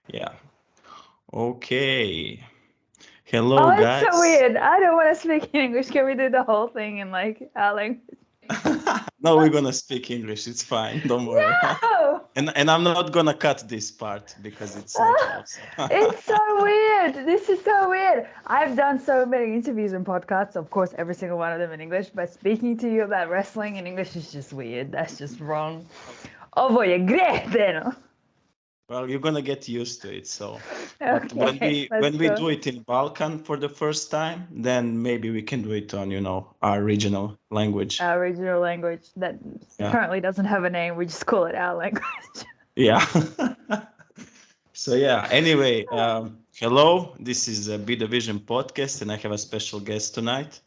Yeah. Okay. Oh, Hello, it's so guys. weird. I don't want to speak English. Can we do the whole thing in like our language? No, we're gonna speak English. It's fine. Don't worry. No! And I'm not gonna cut this part because it's natural. Ah, So. it's so weird. This is so weird. I've done so many interviews and podcasts, of course, every single one of them in English, but speaking to you about wrestling in English is just weird. That's just wrong. Ovo je greh, Deno. Well, you're gonna get used to it. So, but when Okay, we let's when we go. do it in Balkan for the first time, then maybe we can do it on, our regional language. Our original language that Yeah. currently doesn't have a name. We just call it our language. Yeah. So yeah, anyway, hello. This is a Be the Vision podcast, and I have a special guest tonight.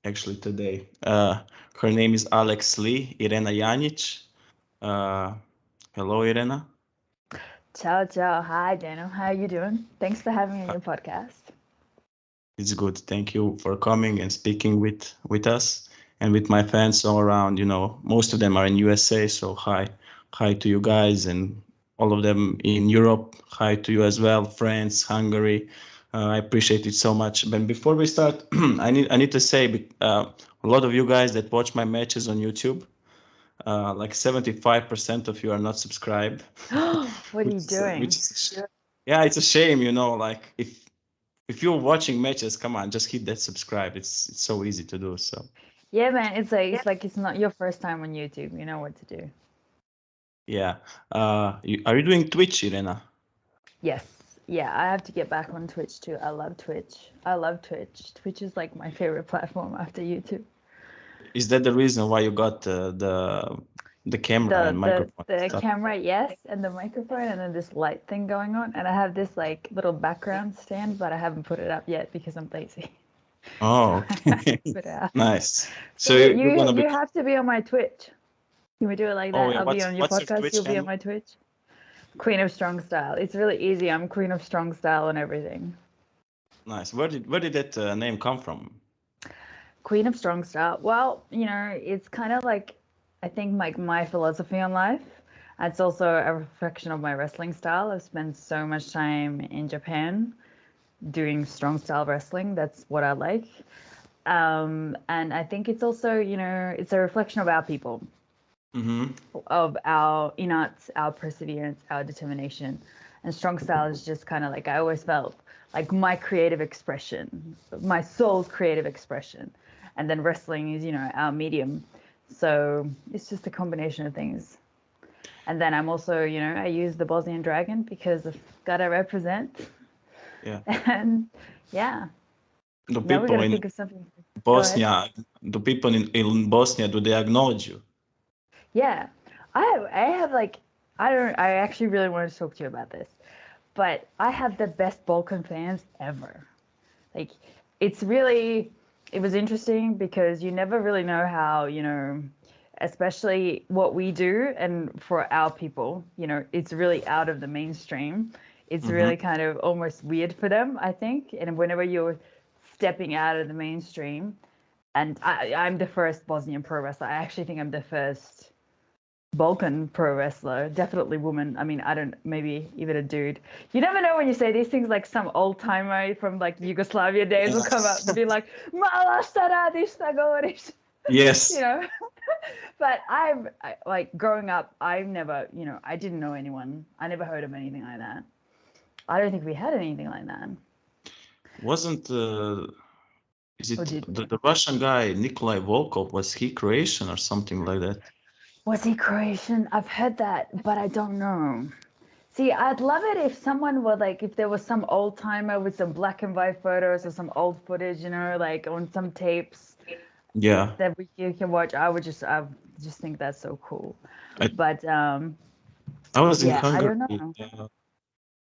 Actually, today, her name is Alex Lee, Irena Janic. Uh, Hello, Irena. Ciao, ciao. Hi, Dano. How are you doing? Thanks for having me on your podcast. It's good. Thank you for coming and speaking with us and with my fans all around. Most of them are in USA, so hi to you guys, and all of them in Europe. Hi to you as well, France, Hungary. I appreciate it so much. But before we start, I need to say a lot of you guys that watch my matches on YouTube, like 75% of you are not subscribed, What are which you is which doing? is yeah, it's a shame. Like if you're watching matches, come on, just hit that subscribe. It's so easy to do. So Yeah, man. It's like it's not your first time on YouTube. You know what to do. yeah, are you doing Twitch, Irena? Yes. Yeah, I have to get back on Twitch too. I love Twitch. I love Twitch. Twitch is like my favorite platform after YouTube. Is that the reason why you got the camera The and the microphone and the stuff? camera, yes, and the microphone, and then this light thing going on. And I have this like little background stand, but I haven't put it up yet because I'm lazy. So Oh, I have to okay, put it out. nice. So So you're gonna be. you have to be on my Twitch. Can we do it like Oh that? yeah, I'll be what's on your what's your podcast. Twitch You'll be on handle? my Twitch. Queen of Strong Style. It's really easy. I'm Queen of Strong Style and everything. Nice. Where did that name come from? Queen of Strong Style. Well, it's kind of like I think like my philosophy on life. It's also a reflection of my wrestling style. I've spent so much time in Japan doing strong style wrestling. That's what I like. And I think it's also, it's a reflection of our people, Mm-hmm. of our innards, our perseverance, our determination. And strong style is just kind of like I always felt like my creative expression, my soul's creative expression. And then wrestling is, our medium. So it's just a combination of things. And then I'm also, I use the Bosnian dragon because I've got to represent. Yeah. And yeah, Do now we people got to in think of something. Go ahead. Bosnia, do people in Bosnia, do they acknowledge you? Yeah, I have like I don't I actually really wanted to talk to you about this, but I have the best Balkan fans ever. Like it was interesting because you never really know how, especially what we do and for our people, it's really out of the mainstream. It's Mm-hmm. really kind of almost weird for them, I think. And whenever you're stepping out of the mainstream, and I'm the first Bosnian pro wrestler. I actually think I'm the first Balkan pro wrestler, definitely woman. I mean, I don't, maybe even a dude. You never know when you say these things, like some old timer from like Yugoslavia days will Yeah. come up and be like, Mala šta radiš, šta govoriš, you Yes. know. But like growing up, I've never, I didn't know anyone. I never heard of anything like that. I don't think we had anything like that. Wasn't is Or it did we? the Russian guy Nikolai Volkov? Was he Croatian or something like that? Was he Croatian? I've heard that, but I don't know. See, I'd love it if someone would like if there was some old timer with some black and white photos or some old footage, like on some tapes Yeah. that you can watch. I would just think that's so cool. I But I was in yeah, I Hungary don't know.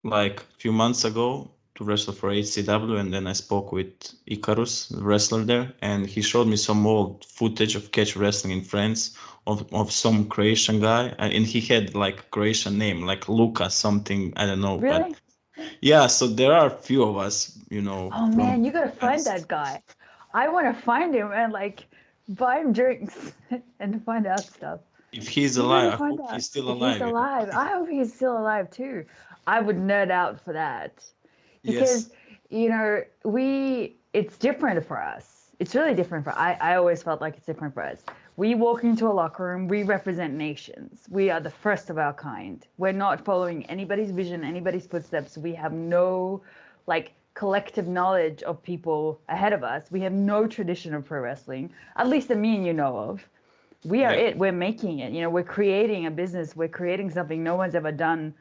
like a few months ago to wrestle for HCW, and then I spoke with Icarus, the wrestler there, and he showed me some old footage of catch wrestling in France of some Croatian guy, and he had like Croatian name, like Luka something, I don't know, but Really? yeah, so there are a few of us, Oh from man, you gotta find France. that guy. I want to find him and like buy him drinks and find out stuff. If he's You gotta alive, I find hope out he's still if he's alive. alive. I hope he's still alive too. I would nerd out for that because, Yes. you know, it's different for us. It's really different for, I always felt like it's different for us. We walk into a locker room, we represent nations. We are the first of our kind. We're not following anybody's vision, anybody's footsteps. We have no like collective knowledge of people ahead of us. We have no tradition of pro wrestling, at least that me and you know of. We are Yeah. it. We're making it. You know, we're creating a business. We're creating something no one's ever done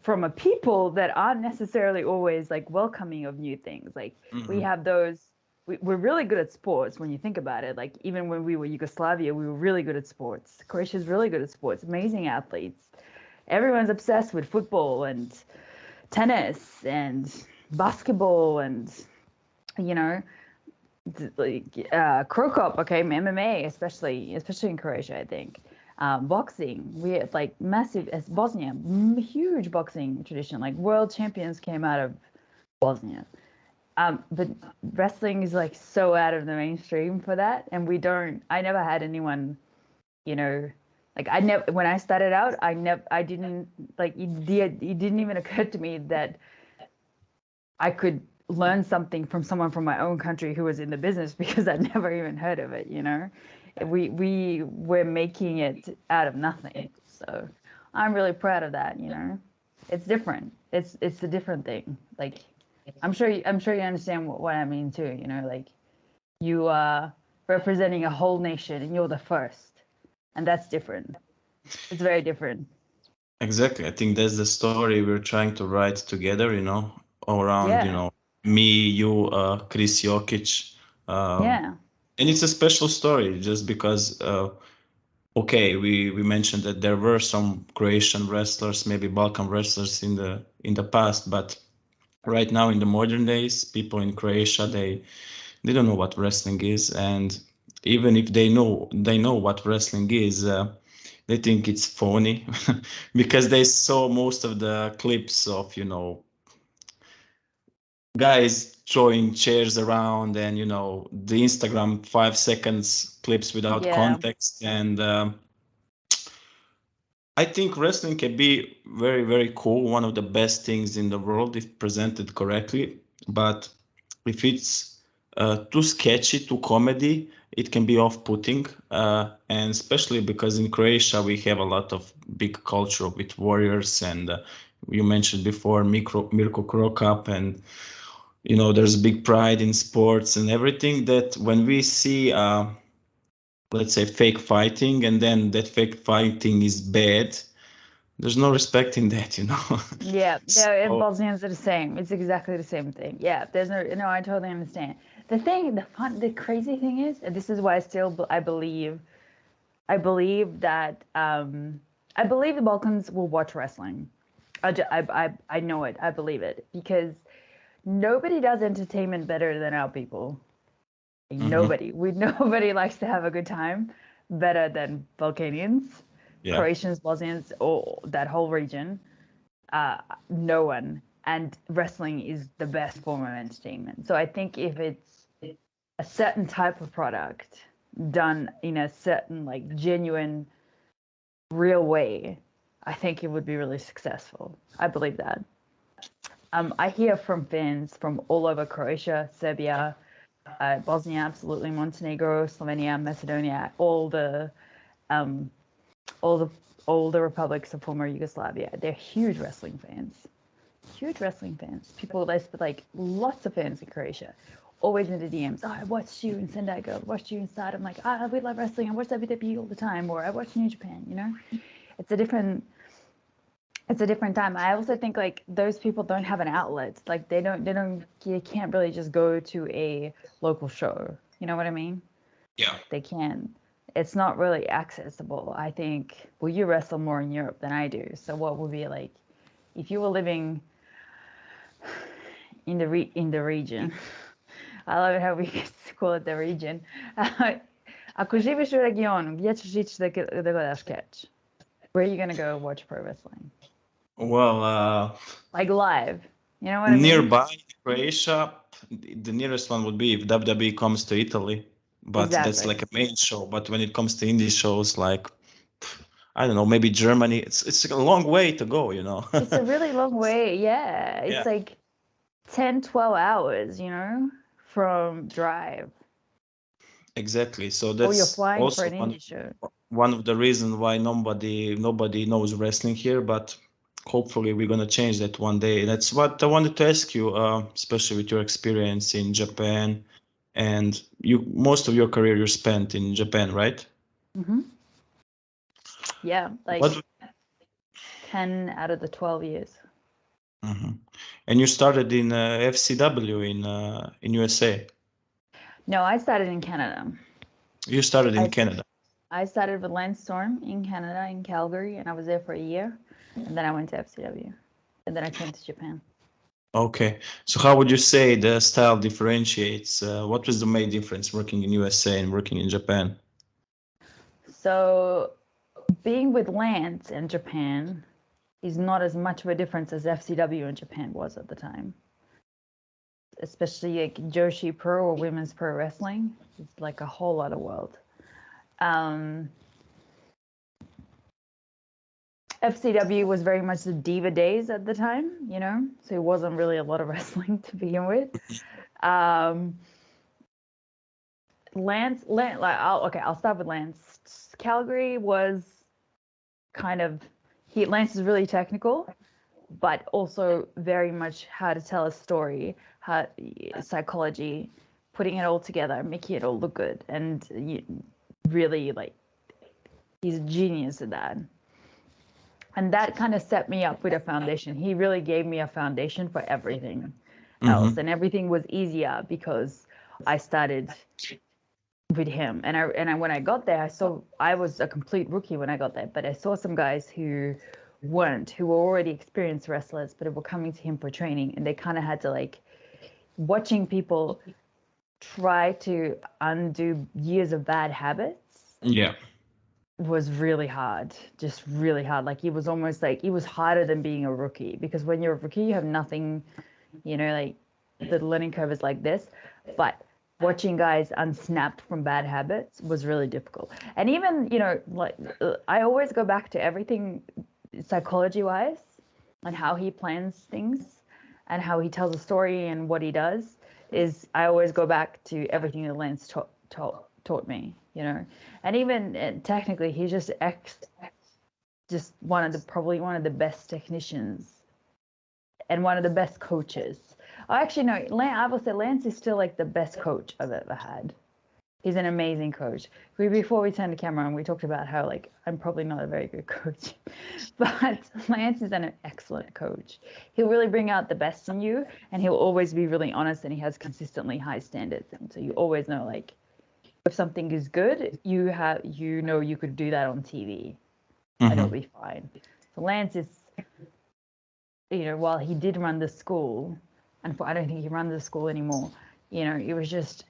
from a people that aren't necessarily always like welcoming of new things. Like we Hmm. have those. We're really good at sports when you think about it. Like even when we were Yugoslavia, we were really good at sports. Croatia's really good at sports. Amazing athletes. Everyone's obsessed with football and tennis and basketball and you know like Krokop, okay, MMA, especially in Croatia, I think. Boxing, we had like massive, as Bosnia, huge boxing tradition. Like world champions came out of Bosnia. But wrestling is like so out of the mainstream for that, and we don't. I never had anyone, you know, like I never when I started out, I didn't like it didn't even occur to me that I could learn something from someone from my own country who was in the business because I'd never even heard of it, you know. We were making it out of nothing. So I'm really proud of that, you know. It's different. It's a different thing. Like I'm sure you understand what I mean too, you know, like you are representing a whole nation and you're the first. And that's different. It's very different. Exactly. I think that's the story we're trying to write together, all around, Yeah. me, you, Chris Jokic. Um, Yeah. and it's a special story just because, okay, we mentioned that there were some Croatian wrestlers, maybe Balkan wrestlers in the past, but right now in the modern days, people in Croatia, they don't know what wrestling is, and even if they know what wrestling is, they think it's phony because they saw most of the clips of guys throwing chairs around, and the Instagram 5 seconds clips without Yeah. context. And I think wrestling can be very, very cool, one of the best things in the world if presented correctly. But if it's too sketchy, too comedy, it can be off-putting. And especially because in Croatia we have a lot of big culture with warriors, and you mentioned before Mirko Krokap, and there's big pride in sports and everything. That when we see let's say fake fighting, and then that fake fighting is bad, there's no respect in that. Yeah, no, and So Bosnians are the same. It's exactly the same thing. Yeah, there's no, I totally understand. The crazy thing is, and this is why I believe that, I believe the Balkans will watch wrestling. I know it. I believe it because nobody does entertainment better than our people. mhm, Nobody likes to have a good time better than Balkanians, yeah, Croatians, Bosnians, or that whole region. uh, no one. And wrestling is the best form of entertainment. So I think if it's a certain type of product done in a certain, like, genuine, real way, I think it would be really successful. I believe that. I hear from fans from all over Croatia, Serbia, Bosnia, absolutely, Montenegro, Slovenia, Macedonia, um, all the all the republics of former Yugoslavia. They're huge wrestling fans. Huge wrestling fans. People, there's like lots of fans in Croatia. Always in the DMs. Oh, I watched you in Sendago. I watched you inside. I'm like, we love wrestling. I watch WWE all the time. Or I watch New Japan. You know, it's a different. It's a different time. I also think like those people don't have an outlet. Like you can't really just go to a local show. You know what I mean? yeah, They can. It's not really accessible. I think. Well, you wrestle more in Europe than I do. So what would be like if you were living in the region. I love it how we call it the region. Ako živiš u regionu, gdje ćeš ići da gledaš catch? Where are you gonna go watch pro wrestling? well, Like live. You know what I mean? nearby in Croatia, the nearest one would be if WWE comes to Italy, but that's Exactly. like a main show. But when it comes to indie shows, like I don't know, maybe Germany. It's a long way to go, you know. It's a really long way. Yeah. It's Yeah, like 10, 12 hours, you know, from drive. exactly. So Or you're that's flying for also an indie show. one of the reasons why nobody knows wrestling here, but hopefully we're gonna change that one day. That's what I wanted to ask you, especially with your experience in Japan, and you most of your career you spent in Japan, right? Hmm. Yeah, like What? 10 out of the 12 years. Mhm. And you started in FCW in USA. No, I started in Canada. You started I, in Canada. I started with Lance Storm in Canada, in Calgary, and I was there for a year. And then I went to FCW. And then I came to Japan. Okay. So how would you say the style differentiates? What was the main difference working in USA and working in Japan? So being with Lance in Japan is not as much of a difference as FCW in Japan was at the time. Especially like Joshi Pro or women's pro wrestling. It's like a whole other world. Um, FCW was very much the diva days at the time, you know, so it wasn't really a lot of wrestling to begin with. Um, Lance, like, I'll start with Lance. Calgary was kind of Lance is really technical, but also very much how to tell a story, how psychology, putting it all together, making it all look good, and really like he's a genius at that. And that kind of set me up with a foundation. He really gave me a foundation for everything else, Mm-hmm. and everything was easier because I started with him. And I when I got there, I was a complete rookie when I got there, but I saw some guys who were already experienced wrestlers, but were coming to him for training, and they kind of had to like watching people try to undo years of bad habits Yeah. was really hard, just really hard. Like it was almost like it was harder than being a rookie because when you're a rookie, you have nothing, you know, like the learning curve is like this. But watching guys unsnapped from bad habits was really difficult. And even, you know, like I always go back to everything psychology wise and how he plans things and how he tells a story and what he does is I always go back to everything that Lance taught me, you know. And even technically, he's just probably one of the best technicians and one of the best coaches. Oh, actually, no, I will say Lance is still like the best coach I've ever had. He's an amazing coach. Before we turned the camera on, we talked about how like I'm probably not a very good coach, but Lance is an excellent coach. He'll really bring out the best in you, and he'll always be really honest, and he has consistently high standards, and so you always know like if something is good, you could do that on TV, and it'll Mm-hmm. be fine. So Lance is, you know, while he did run the school, and I don't think he runs the school anymore. You know, it was just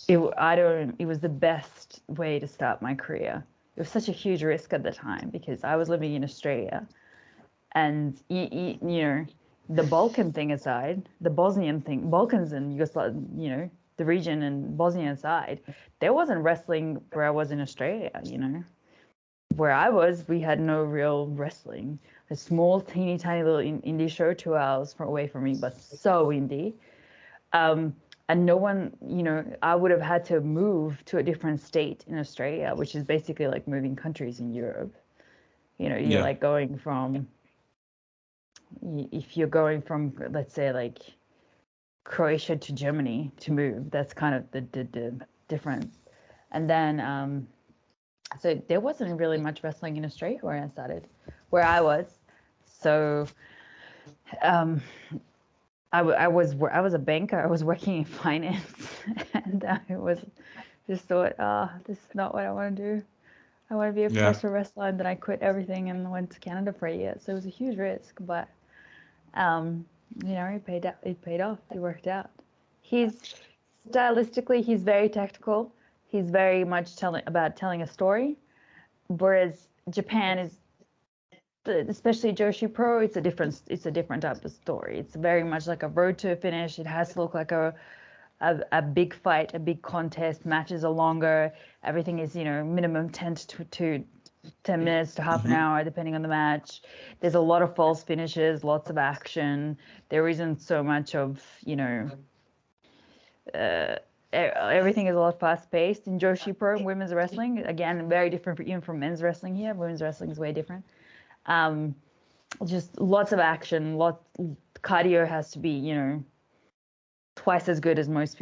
it was the best way to start my career. It was such a huge risk at the time because I was living in Australia, and you know, the Balkan thing aside, the Bosnian thing, Balkans and Yugoslavia, you know, the region and Bosnia aside, there wasn't wrestling where I was in Australia. You know, where I was, we had no real wrestling. A small, teeny tiny little indie show 2 hours away from me, but so indie. Um, and no one, you know, I would have had to move to a different state in Australia, which is basically like moving countries in Europe. You know, you're Yeah. like going from, if you're going from, let's say, like Croatia to Germany to move, that's kind of the difference. And then, so there wasn't really much wrestling in Australia where I started, where I was. So, um, I was a banker. I was working in finance, and I was just thought, this is not what I want to do. I want to be a Yeah. professional wrestler, and then I quit everything and went to Canada for a year. So it was a huge risk, but um, you know, it paid out. It paid off. It worked out. He's stylistically, he's very technical. He's very much telling a story, whereas Japan is, especially Joshi Pro, it's a different type of story. It's very much like a road to a finish. It has to look like a big fight, a big contest. Matches are longer. Everything is, you know, minimum 10 to 10 minutes to half an hour, depending on the match. There's a lot of false finishes, lots of action. There isn't so much of, everything is a lot fast paced in Joshi Pro women's wrestling. Again, very different even from men's wrestling here. Women's wrestling is way different. Just lots of action. Cardio has to be, twice as good as most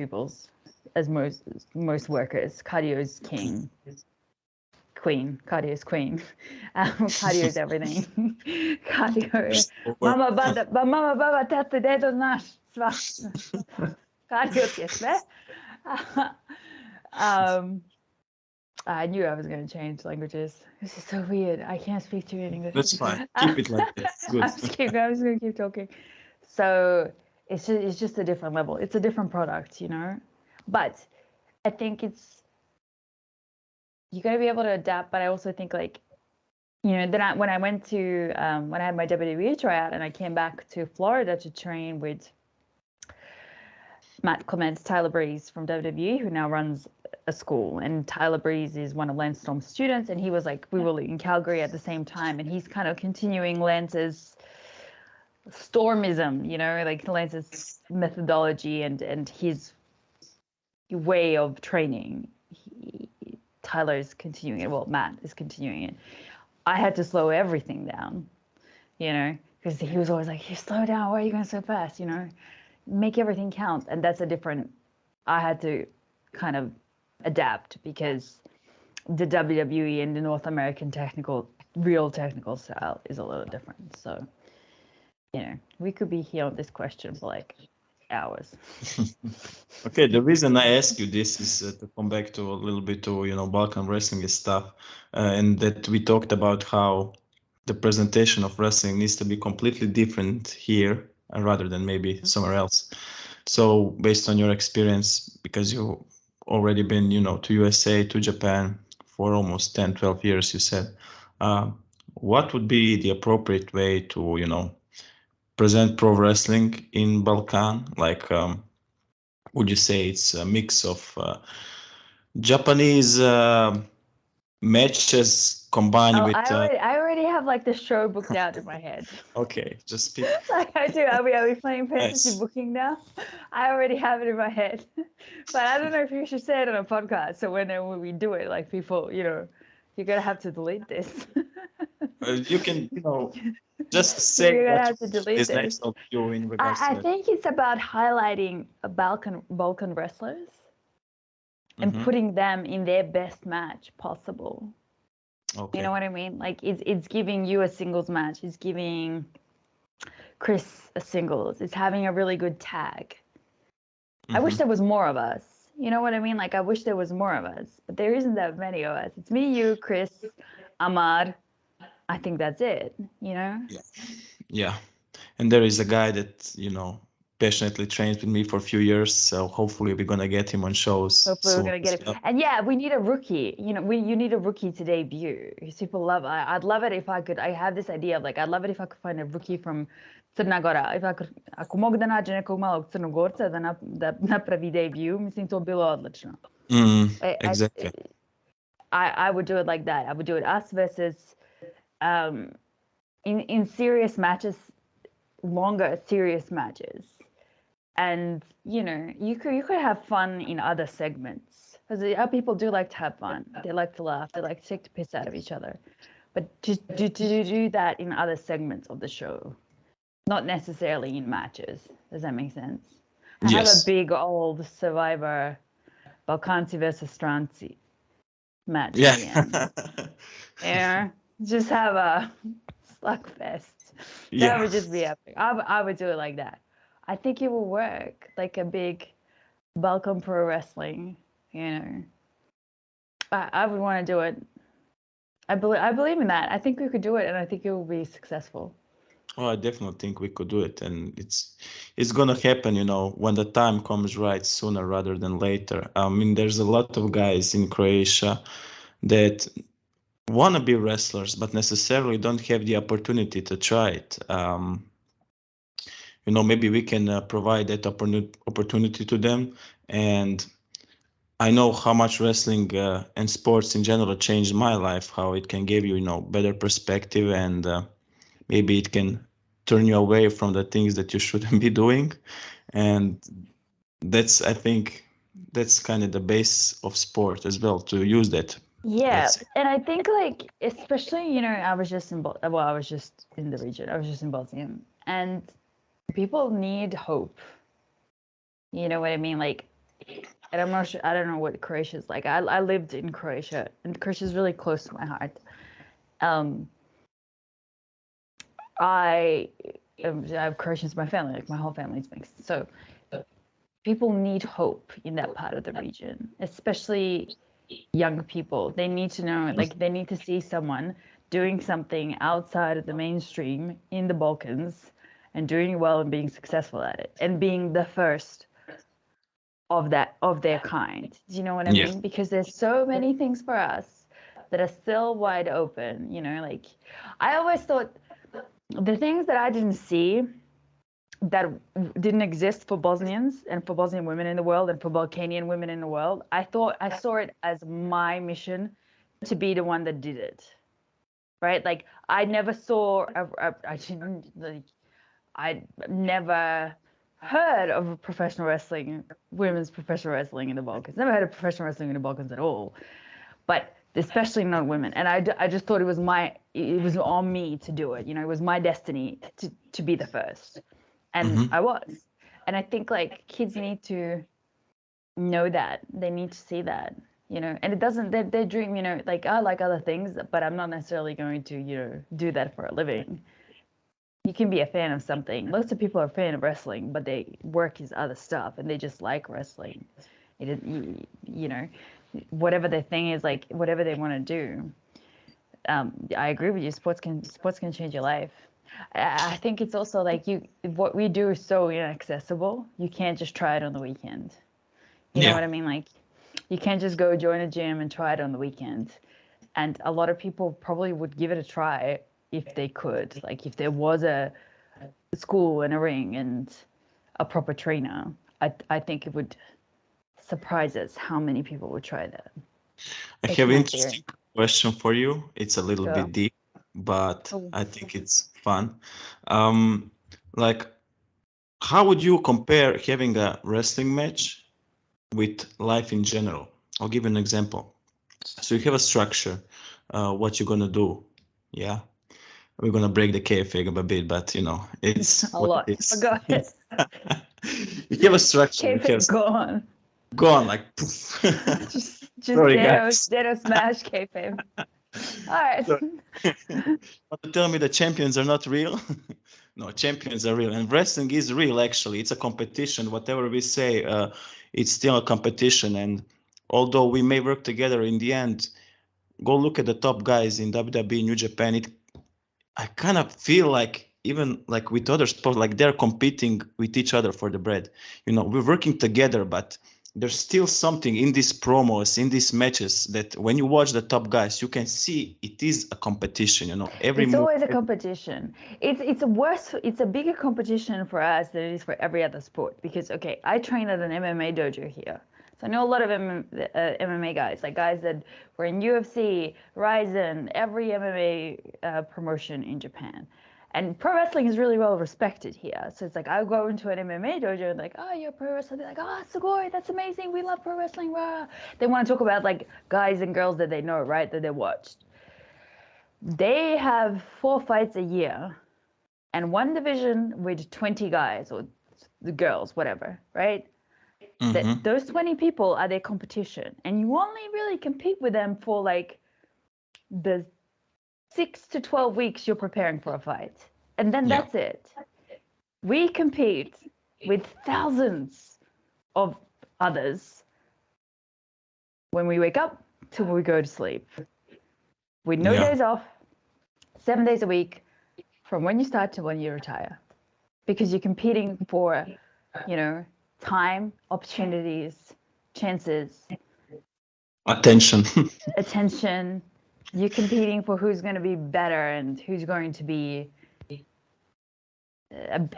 workers. Cardio is king. Queen. Cardio is queen. Cardio is everything. Cardio. Mama baba, tata, dedo, znaš. Cardio ti je sve. I knew I was going to change languages. This is so weird. I can't speak to you in English. That's fine. Keep it like this. Good. I'm just going to keep talking. So it's just a different level. It's a different product, But I think you got to be able to adapt. But I also think when I went to when I had my WWE tryout and I came back to Florida to train with Matt Clements, Tyler Breeze from WWE, who now runs a school, and Tyler Breeze is one of Lance Storm's students, and he was we were in Calgary at the same time, and he's kind of continuing Lance's Stormism, Lance's methodology and his way of training. Tyler is continuing it. Well, Matt is continuing it. I had to slow everything down, because he was always like, "You slow down. Why are you going so fast? Make everything count." And that's I had to kind of adapt because the WWE and the North American real technical style is a little different. So, we could be here on this question for hours. Okay, the reason I ask you this is to come back to a little bit to Balkan wrestling stuff, and that we talked about how the presentation of wrestling needs to be completely different here rather than maybe somewhere else. So based on your experience, because you already been to USA, to Japan for almost 10-12 years, you said, what would be the appropriate way to present pro wrestling in Balkan? Would you say it's a mix of Japanese matches combined with? I already have the show booked out in my head. Okay, just speak. I do. Are we playing fantasy booking now? I already have it in my head, but I don't know if you should say it on a podcast. So when we do it, people, you're gonna have to delete this. You can, just say what is next of you in regards to I think it's about highlighting Balkan wrestlers and putting them in their best match possible. Okay. You know what I mean? It's giving you a singles match. It's giving Chris a singles. It's having a really good tag. I wish there was more of us. You know what I mean? I wish there was more of us, but there isn't that many of us. It's me, you, Chris, Ahmad. I think that's it, Yeah. And there is a guy that, passionately trains with me for a few years. So hopefully we're going to get him on shows. Hopefully we're going to get him. And yeah, we need a rookie. You need a rookie to debut. People love I'd love it if I could. I have this idea of I'd love it if I could find a rookie from Crna Gora. Ako mogu da nađe nekog malog Crnogorca da napravi debut, mislim to bilo odlično. Exactly. I would do it like that. I would do it us versus in serious matches, longer serious matches. And you could have fun in other segments, because people do like to have fun. They like to laugh. They like to take the piss out of each other. But to do that in other segments of the show, not necessarily in matches. Does that make sense? I have a big old Survivor Balkanci versus Stranci match. Yeah. Just have a slugfest. That would just be epic. I would do it like that. I think it will work, like a big Balkan pro wrestling, I would want to do it. I believe in that. I think we could do it, and I think it will be successful. Oh, I definitely think we could do it, and it's gonna happen, when the time comes right, sooner rather than later. I mean, there's a lot of guys in Croatia that want to be wrestlers, but necessarily don't have the opportunity to try it. Maybe we can provide that opportunity to them. And I know how much wrestling and sports in general changed my life, how it can give you, better perspective, and maybe it can turn you away from the things that you shouldn't be doing. And I think that's kind of the base of sport as well, to use that. Yeah, Let's say. and I think like especially, I was just I was just in the region. I was just in Bosnia, and people need hope. You know what I mean? Like, and I'm not sure. I don't know what Croatia's like. I lived in Croatia, and Croatia's really close to my heart. Um, I I have Croatians in my family. Like my whole family's mixed. So people need hope in that part of the region, especially young people. They need to know, like, they need to see someone doing something outside of the mainstream in the Balkans and doing well and being successful at it and being the first of their kind. Do you know what I Yeah. mean? Because there's so many things for us that are still wide open, like I always thought the things that I didn't see that didn't exist for Bosnians and for Bosnian women in the world and for Balkanian women in the world, I saw it as my mission to be the one that did it. Right? Like I never saw I didn't like I never heard of professional wrestling, women's professional wrestling in the Balkans. Never heard of professional wrestling in the Balkans at all. But especially not women. And I just thought it was on me to do it. It was my destiny to be the first. And Hmm. I was. And I think like kids need to know that. They need to see that, and it doesn't, they dream, like I like other things, but I'm not necessarily going to, do that for a living. You can be a fan of something. Lots of people are a fan of wrestling, but they work is other stuff and they just like wrestling. It is, whatever their thing is, like whatever they want to do. I agree with you. Sports can change your life. I think it's also like what we do is so inaccessible. You can't just try it on the weekend. You know Yeah. what I mean? Like you can't just go join a gym and try it on the weekend. And a lot of people probably would give it a try if they could. Like if there was a school and a ring and a proper trainer, I think it would surprise us how many people would try that. I That's have an my theory. interesting question for you. It's a little Sure. bit deep, but Oh. I think it's fun. Um, like, how would you compare having a wrestling match with life in general? I'll give you an example. So you have a structure, what you're gonna do. Yeah, we're gonna break the kayfabe a bit, but it's A what lot. it is. Forgot it. You have a structure. You have Kayfabe gone. gone like poof. Just Sorry, Dano guys. Dano smash kayfabe. All right. So, want to tell me the champions are not real? No, champions are real, and wrestling is real. Actually, it's a competition. Whatever we say, it's still a competition. And although we may work together, in the end, go look at the top guys in WWE, New Japan. I kind of feel like even like with other sports, like they're competing with each other for the bread. We're working together, but there's still something in these promos, in these matches, that when you watch the top guys, you can see it is a competition. Every It's move. always a competition. It's a worse. It's a bigger competition for us than it is for every other sport. Because okay, I train at an MMA dojo here, so I know a lot of MMA guys, like guys that were in UFC, Ryzen, every MMA promotion in Japan. And pro wrestling is really well respected here. So it's like I go into an MMA dojo and like, oh, you're a pro wrestler. They're like, oh, Sugoi, that's amazing. We love pro wrestling. Rah. They want to talk about like guys and girls that they know, right? That they watched. They have 4 fights a year and one division with 20 guys or the girls, whatever, right? That Hmm. those 20 people are their competition. And you only really compete with them for like the 6 to 12 weeks you're preparing for a fight. And then Yeah. that's it. We compete with thousands of others when we wake up till we go to sleep with no Yeah. days off, 7 days a week from when you start to when you retire. Because you're competing for, you know, time, opportunities, chances, Attention. attention. You're competing for who's going to be better and who's going to be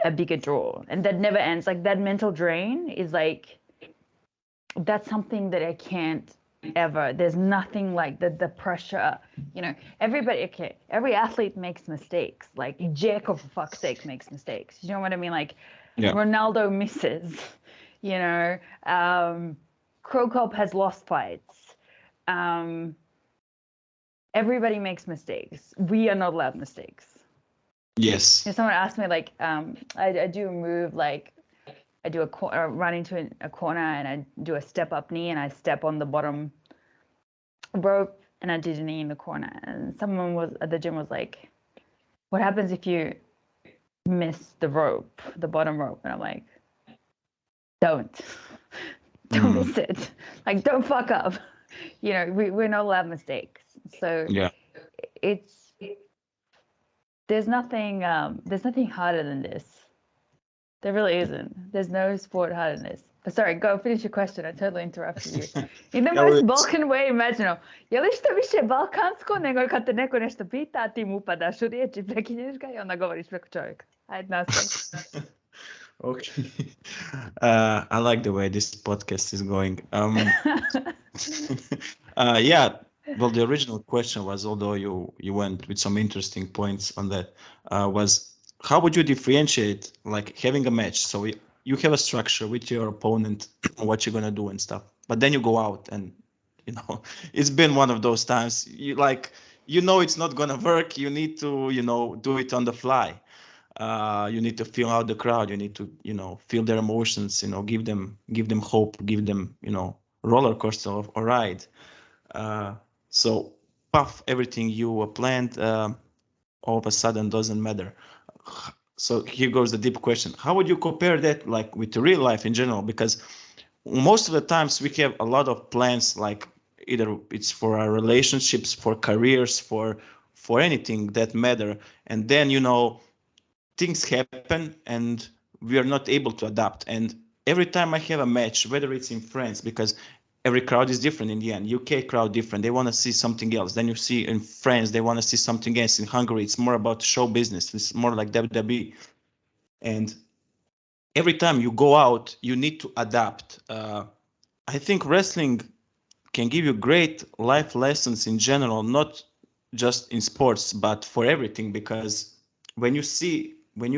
a bigger draw. And that never ends. Like that mental drain is like that's something that I can't ever. There's nothing like the pressure. Every athlete makes mistakes. Like Jacob, for fuck's sake, makes mistakes. You know what I mean? Like Yeah. Ronaldo misses. Krokop has lost fights. Everybody makes mistakes. We are not allowed mistakes. Yes. Someone asked me, like, I do a move, like I do run into a corner and I do a step up knee and I step on the bottom rope and I did a knee in the corner. And someone was at the gym was like, what happens if you miss the rope, the bottom rope? And I'm like, don't miss it. Like, don't fuck up. We're not allowed mistakes. So Yeah. there's nothing harder than this. There really isn't. There's no sport harder than this. But sorry, go finish your question. I totally interrupted you. In the most Balkan way imaginable. Je li što više balkansko nego kad te neko nešto pita, a ti mu upadaš u riječ i prekinješ ga i onda govoriš preko čovjeka. Ajde, nastavi. Okay. I like the way this podcast is going. Yeah. Well, the original question was, although you went with some interesting points on that, was how would you differentiate like having a match? So you have a structure with your opponent, what you're gonna do and stuff, but then you go out and it's been one of those times it's not gonna work. You need to do it on the fly. You need to feel out the crowd. You need to feel their emotions. Give them hope. Give them roller coaster of a ride. So puff everything you planned. All of a sudden doesn't matter. So here goes the deep question: how would you compare that like with real life in general? Because most of the times we have a lot of plans, like either it's for our relationships, for careers, for anything that matter, and then things happen and we are not able to adapt. And every time I have a match, whether it's in France, because every crowd is different in the end. UK crowd different. They want to see something else. Then you see in France, they want to see something else. In Hungary, it's more about show business. It's more like WWE. And every time you go out, you need to adapt. I think wrestling can give you great life lessons in general, not just in sports, but for everything. Because when you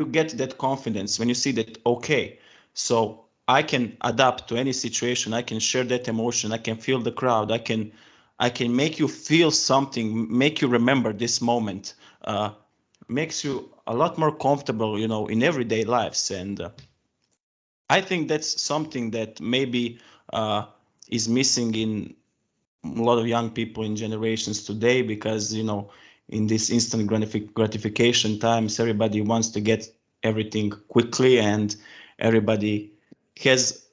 get that confidence, when you see that, okay, so I can adapt to any situation, I can share that emotion, I can feel the crowd, I can make you feel something, make you remember this moment, makes you a lot more comfortable, in everyday lives. And I think that's something that maybe is missing in a lot of young people in generations today, because in this instant gratification times, everybody wants to get everything quickly, and everybody has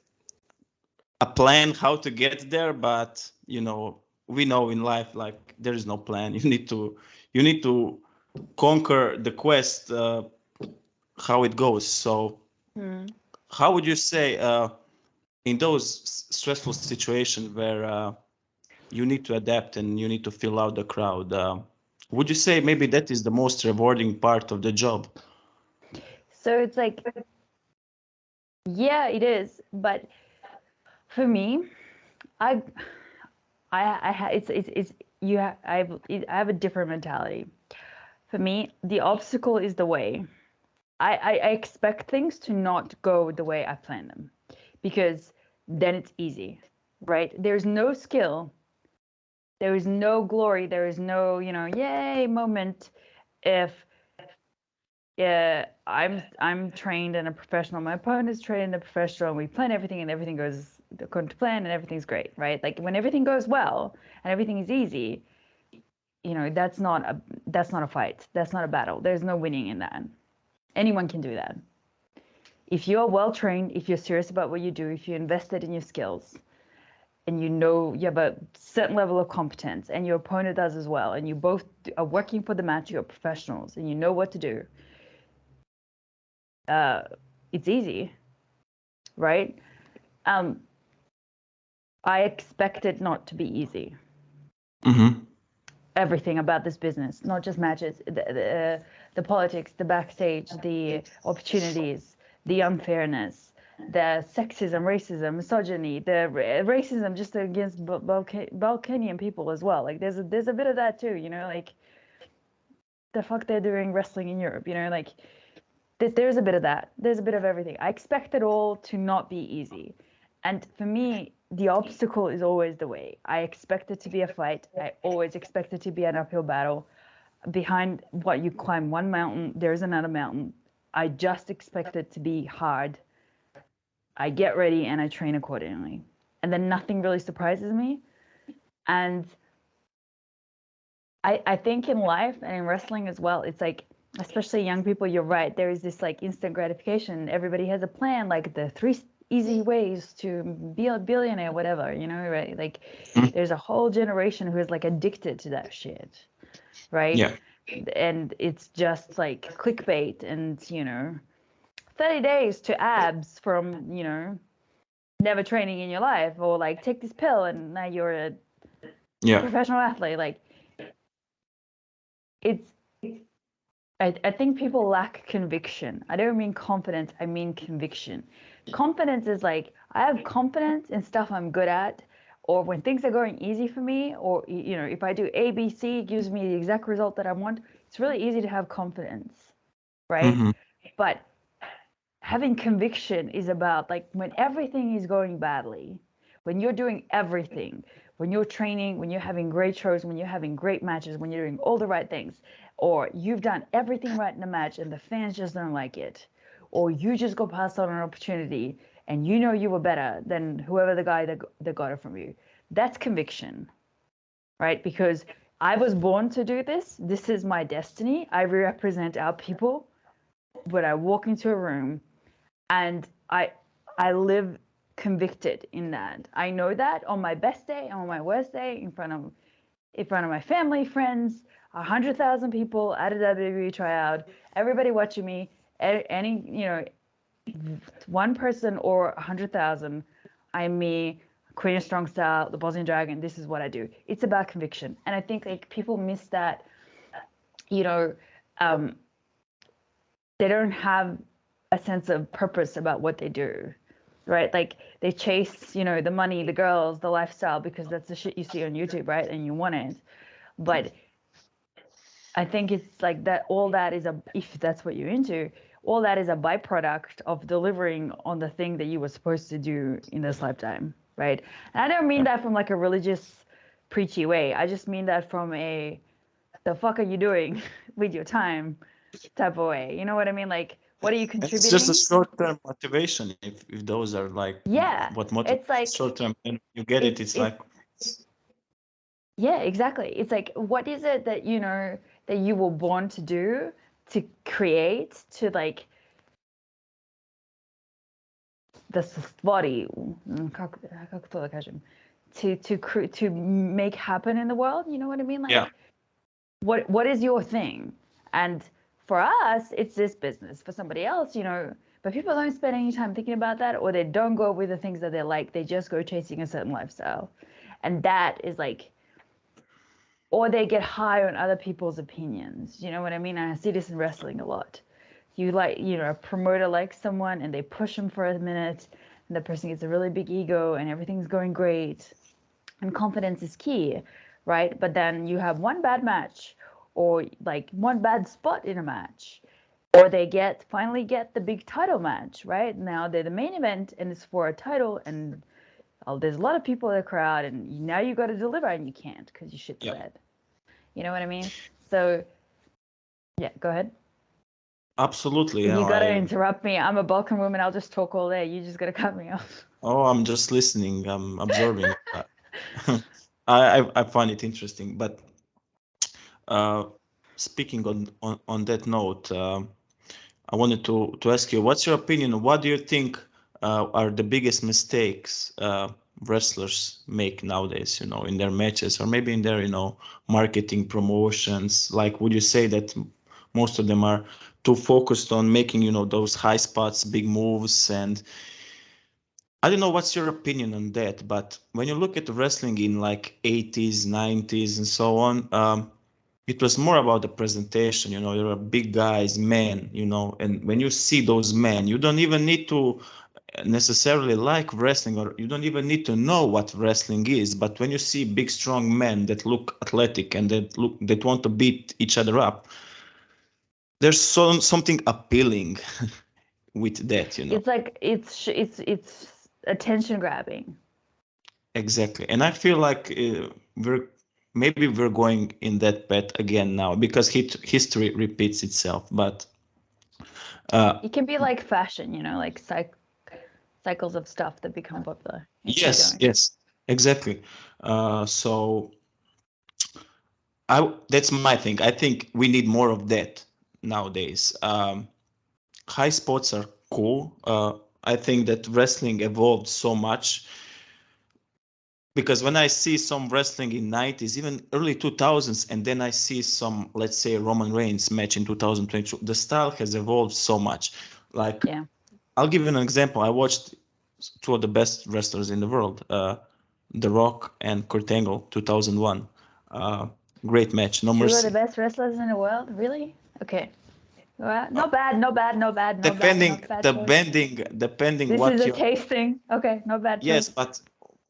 a plan how to get there. But we know in life, like, there is no plan. You need to conquer the quest, how it goes. So how would you say, in those stressful situations where you need to adapt and you need to fill out the crowd, would you say maybe that is the most rewarding part of the job? So it's like, yeah, it is. But for me, I have a different mentality. For me, the obstacle is the way. I expect things to not go the way I plan them, because then it's easy, right? There's no skill, there is no glory, there is no, yay moment if I'm trained and a professional, my opponent is trained and a professional, and we plan everything and everything goes according to plan and everything's great, right? Like when everything goes well and everything is easy, that's not a fight. That's not a battle. There's no winning in that. Anyone can do that. If you're well trained, if you're serious about what you do, if you invested in your skills, and you have a certain level of competence, and your opponent does as well, and you both are working for the match, you're professionals, and you know what to do, it's easy, right? I expect it not to be easy. Mm-hmm. Everything about this business, not just matches, the politics, the backstage, the opportunities, the unfairness, the sexism, racism, misogyny, the racism just against Balkanian people as well. Like there's a bit of that too, you know, like the fuck they're doing wrestling in Europe, you know, like there's a bit of that. There's a bit of everything. I expect it all to not be easy. And for me, the obstacle is always the way. I expect it to be a fight. I always expect it to be an uphill battle. Behind what you climb one mountain, there's another mountain. I just expect it to be hard. I get ready and I train accordingly. And then nothing really surprises me. And I think in life and in wrestling as well, it's like, especially young people, you're right. There is this like instant gratification. Everybody has a plan, like the 3 easy ways to be a billionaire, whatever, you know, right? Like there's a whole generation who is like addicted to that shit, right? Yeah. And it's just like clickbait and, you know, 30 days to abs from, you know, never training in your life, or like take this pill and now you're a professional athlete. Like it's, I think people lack conviction. I don't mean confidence, I mean conviction. Confidence is like, I have confidence in stuff I'm good at, or when things are going easy for me, or, you know, if I do A, B, C, it gives me the exact result that I want. It's really easy to have confidence, right? But having conviction is about like when everything is going badly, when you're doing everything, when you're training, when you're having great shows, when you're having great matches, when you're doing all the right things, or you've done everything right in the match and the fans just don't like it, or you just go past on an opportunity and you know you were better than whoever the guy that got it from you. That's conviction, right? Because I was born to do this. This is my destiny. I represent our people. When I walk into a room, and I live convicted in that. I know that on my best day and on my worst day, in front of my family, friends, 100,000 people at a WWE tryout, everybody watching me, any, you know, one person or 100,000, I'm me, Queen of Strong Style, the Bosnian Dragon. This is what I do. It's about conviction, and I think like people miss that. You know, they don't have a sense of purpose about what they do, right? Like they chase, you know, the money, the girls, the lifestyle, because that's the shit you see on YouTube, right? And you want it. But I think it's like that, all that is if that's what you're into, all that is a byproduct of delivering on the thing that you were supposed to do in this lifetime, right? And I don't mean that from like a religious, preachy way. I just mean that from a, the fuck are you doing with your time type of way. You know what I mean? Like, what are you contributing? It's just a short-term motivation. If those are like what motivates, it's like short-term, and you get it. It's like, yeah, exactly. It's like, what is it that, you know, that you were born to do, to create, to like the stvari, kako to da kažem, to make happen in the world. You know what I mean? Like, yeah, what is your thing? And for us, it's this business. For somebody else, you know, but people don't spend any time thinking about that, or they don't go with the things that they like. They just go chasing a certain lifestyle. And that is like, or they get high on other people's opinions. You know what I mean? I see this in wrestling a lot. You like, you know, a promoter likes someone and they push them for a minute, and the person gets a really big ego and everything's going great. And confidence is key, right? But then you have one bad match, or like one bad spot in a match, or they finally get the big title match, right? Now they're the main event and it's for a title, and there's a lot of people in the crowd, and now you got to deliver and you can't because you shit the bed. You know what I mean? So yeah, go ahead. absolutely. You got to interrupt me. I'm a Balkan woman. I'll just talk all day. You just got to cut me off. Oh, I'm just listening. I'm absorbing. I find it interesting. But speaking on that note, I wanted to ask you, what's your opinion? What do you think are the biggest mistakes wrestlers make nowadays, you know, in their matches, or maybe in their, you know, marketing promotions? Like, would you say that most of them are too focused on making, you know, those high spots, big moves? And I don't know what's your opinion on that, but when you look at wrestling in like 80s, 90s, and so on, it was more about the presentation. You know, you're a big guys, man, you know, and when you see those men, you don't even need to necessarily like wrestling, or you don't even need to know what wrestling is, but when you see big strong men that look athletic and that want to beat each other up, there's something appealing with that, you know. It's like it's attention grabbing. Exactly. And I feel like we're going in that path again now, because history repeats itself. But It can be like fashion, like cycles of stuff that become popular and keep yes, going. yes, exactly. So that's my thing. I think we need more of that nowadays. High spots are cool. I think that wrestling evolved so much, because when I see some wrestling in 90s, even early 2000s, and then I see some, let's say, Roman Reigns match in 2022, the style has evolved so much. Like, Yeah. I'll give you an example. I watched two of the best wrestlers in the world, The Rock and Kurt Angle, 2001. Uh, Great match, No Two of the Mercy. best wrestlers in the world, really? Okay. Well, not bad, no bad, no bad, no bad, Depending, not bad choice. depending This is what a you. tasting. Okay, no bad Yes, choice. but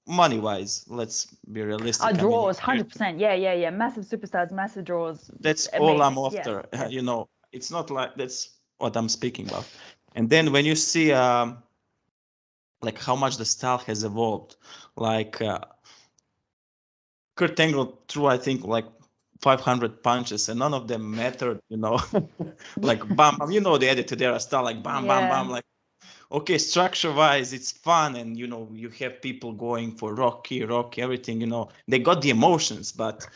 money-wise, let's be realistic. I mean, Draws, 100%. Yeah, yeah, yeah. Massive superstars, massive draws. that's all I'm Amazing. Yes, after. yes. You know, it's not like that's what I'm speaking about. And then when you see like how much the style has evolved, like Kurt Angle threw, I think, like 500 punches, and none of them mattered. You know, like bam, bam. You know, the editor there style like bam, bam, Yeah. bam. Like, okay, structure-wise, it's fun, and you know, you have people going for Rocky, Rocky, everything. You know, they got the emotions, but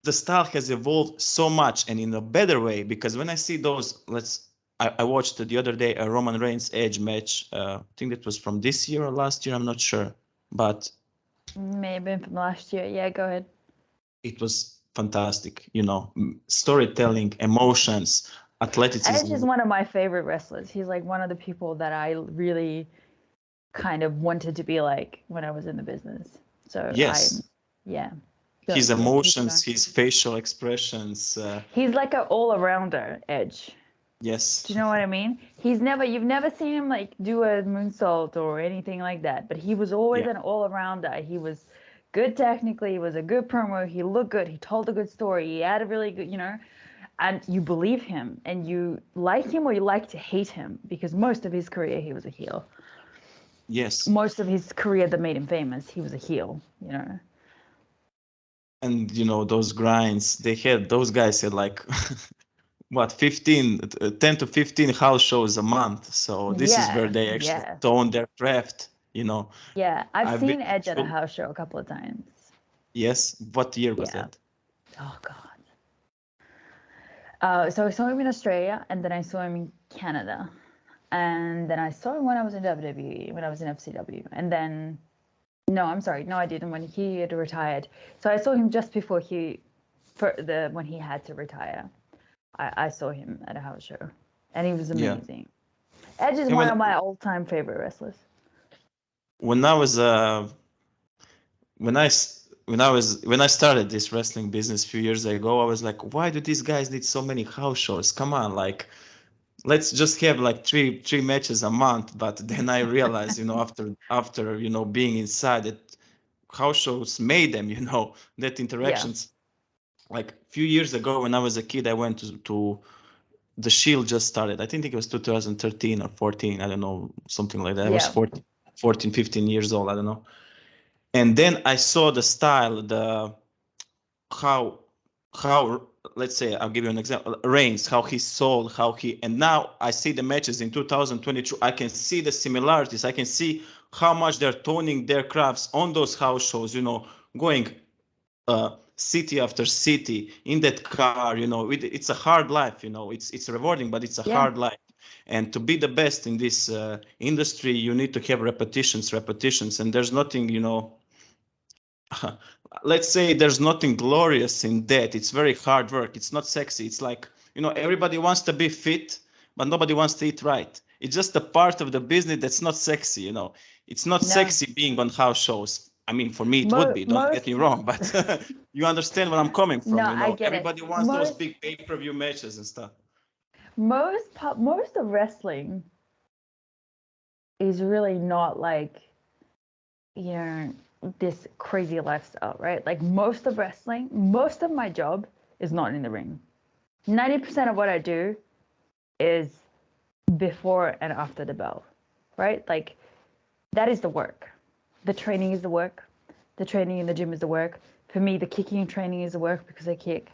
the style has evolved so much, and in a better way, because when I see those, I watched the other day a Roman Reigns Edge match. I think that was from this year or last year, I'm not sure, but Maybe from last year. Yeah, go ahead. it was fantastic. You know, storytelling, emotions, Edge is athleticism. one of my favorite wrestlers. He's like one of the people that I really kind of wanted to be like when I was in the business. So Yes, yeah. Go, his yeah, keep emotions, going. his facial expressions. He's like an all-arounder, Edge. Do Yes, you know what I mean? You've never seen him like do a moonsault or anything like that, but he was always yeah, an all-arounder. He was good technically, he was a good promo, he looked good, he told a good story, he had a really good, and you believe him and you like him or you like to hate him because most of his career he was a heel. yes. Most of his career that made him famous, he was a heel. And you know, those grinds, those guys had like what 10 to 15 house shows a month, so this is where Yeah, they actually yeah, tone their craft, you know. yeah. I've I've been seen Edge at a to, house show a couple of times. yes, what year was Yeah. that? Oh God. So I saw him in Australia, and then I saw him in Canada, and then I saw him when I was in WWE, when I was in FCW, and then no, I'm sorry, no, I didn't when he had retired. So I saw him just before when he had to retire. I saw him at a house show, and he was Yeah. amazing. Edge is And one of my all-time favorite wrestlers. when I was when I started this wrestling business a few years ago, I was like, why do these guys need so many house shows? Come on, like, let's just have like three matches a month. But then I realized, you know, after you know, being inside, that house shows made them, you know, that Yeah, interactions. Like a few years ago when I was a kid, I went to the Shield just started. I think it was 2013 or 14. I don't know, something like that. I was yeah, 14, 15 years old. I don't know. And then I saw the style, how how let's say, I'll give you an example, Reigns, how he sold, and now I see the matches in 2022. I can see the similarities. I can see how much they're toning their crafts on those house shows, you know, going city after city in that car. You know, it's a hard life. You know, it's rewarding, but it's a yeah. hard life. And to be the best in this industry, you need to have repetitions, and there's nothing, you know. Let's say there's nothing glorious in that. It's very hard work. It's not sexy. It's like, you know, everybody wants to be fit, but nobody wants to eat right. It's just a part of the business that's not sexy, you know. It's not No, sexy being on house shows. I mean, for me, it would be, don't get me most. wrong, but you understand where I'm coming No, from, you I know. get it. Everybody wants those Most big pay-per-view matches and stuff. most of wrestling is really not like, you know, this crazy lifestyle, right? Like most of wrestling, most of my job is not in the ring. 90% of what I do is before and after the bell, right? Like that is the work. The training is the work. The training in the gym is the work. For me, the kicking training is the work because I kick.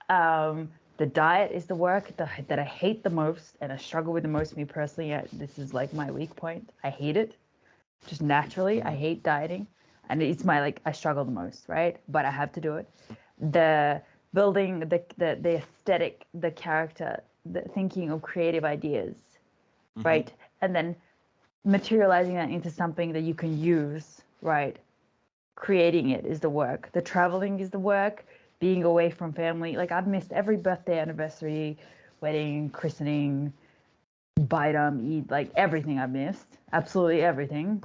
The diet is the work that I hate the most and I struggle with the most. Me personally, this is like my weak point. I hate it. Just naturally, I hate dieting, and it's my like I struggle the most, right? But I have to do it. The building, the aesthetic, the character, the thinking of creative ideas, right? And then materializing that into something that you can use, right? Creating it is the work. The traveling is the work. Being away from family. Like I've missed every birthday, anniversary, wedding, christening, bite eat, like everything I've missed. Absolutely everything.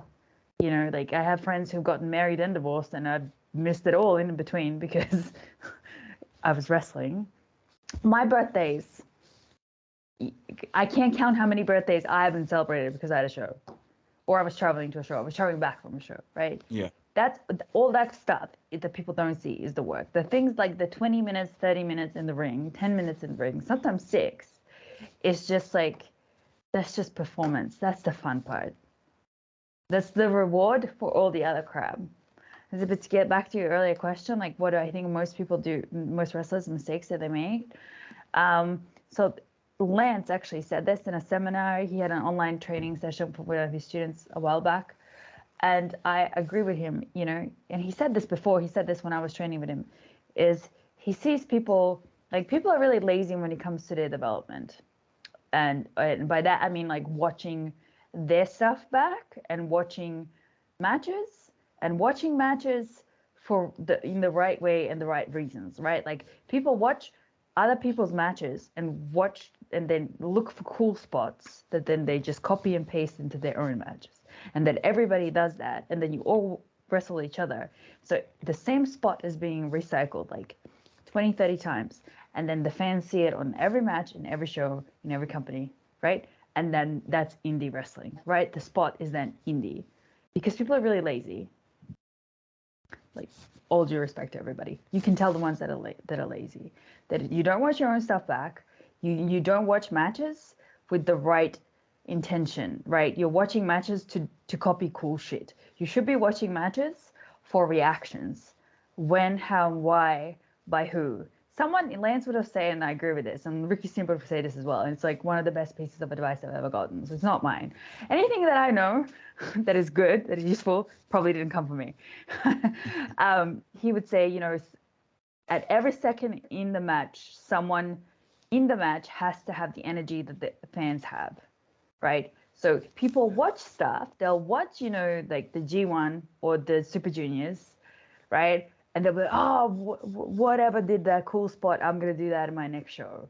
You know, like I have friends who've gotten married and divorced and I've missed it all in between because I was wrestling. My birthdays, I can't count how many birthdays I haven't celebrated because I had a show. Or I was traveling to a show. I was traveling back from a show, right? Yeah. That's all that stuff that people don't see is the work. The things like the 20 minutes, 30 minutes in the ring, 10 minutes in the ring, sometimes 6, is just like, that's just performance. That's the fun part. That's the reward for all the other crap. As if to get back to your earlier question, like what do I think most people do, most wrestlers, mistakes that they make? So Lance actually said this in a seminar. He had an online training session for one of his students a while back. And I agree with him, you know, and he said this before, he said this when I was training with him, is he sees people, like people are really lazy when it comes to their development. And by that, I mean like watching their stuff back and watching matches for in the right way and the right reasons, right? Like people watch other people's matches and watch and then look for cool spots that then they just copy and paste into their own matches. And then everybody does that and then you all wrestle each other. So the same spot is being recycled like 20, 30 times. And then the fans see it on every match, in every show, in every company, right? And then that's indie wrestling, right? The spot is then indie because people are really lazy. Like all due respect to everybody, you can tell the ones that are lazy that you don't watch your own stuff back. You don't watch matches with the right intention, right? You're watching matches to copy cool shit. You should be watching matches for reactions. When, how, why, by who. Someone, Lance would have said, and I agree with this, and Ricky Simple would say this as well, and it's like one of the best pieces of advice I've ever gotten, so it's not mine. Anything that I know that is good, that is useful, probably didn't come from me. He would say, you know, at every second in the match, someone in the match has to have the energy that the fans have, right? So people watch stuff, they'll watch, you know, like the G1 or the Super Juniors, right? And they'll be like, oh, whatever did that cool spot, I'm going to do that in my next show.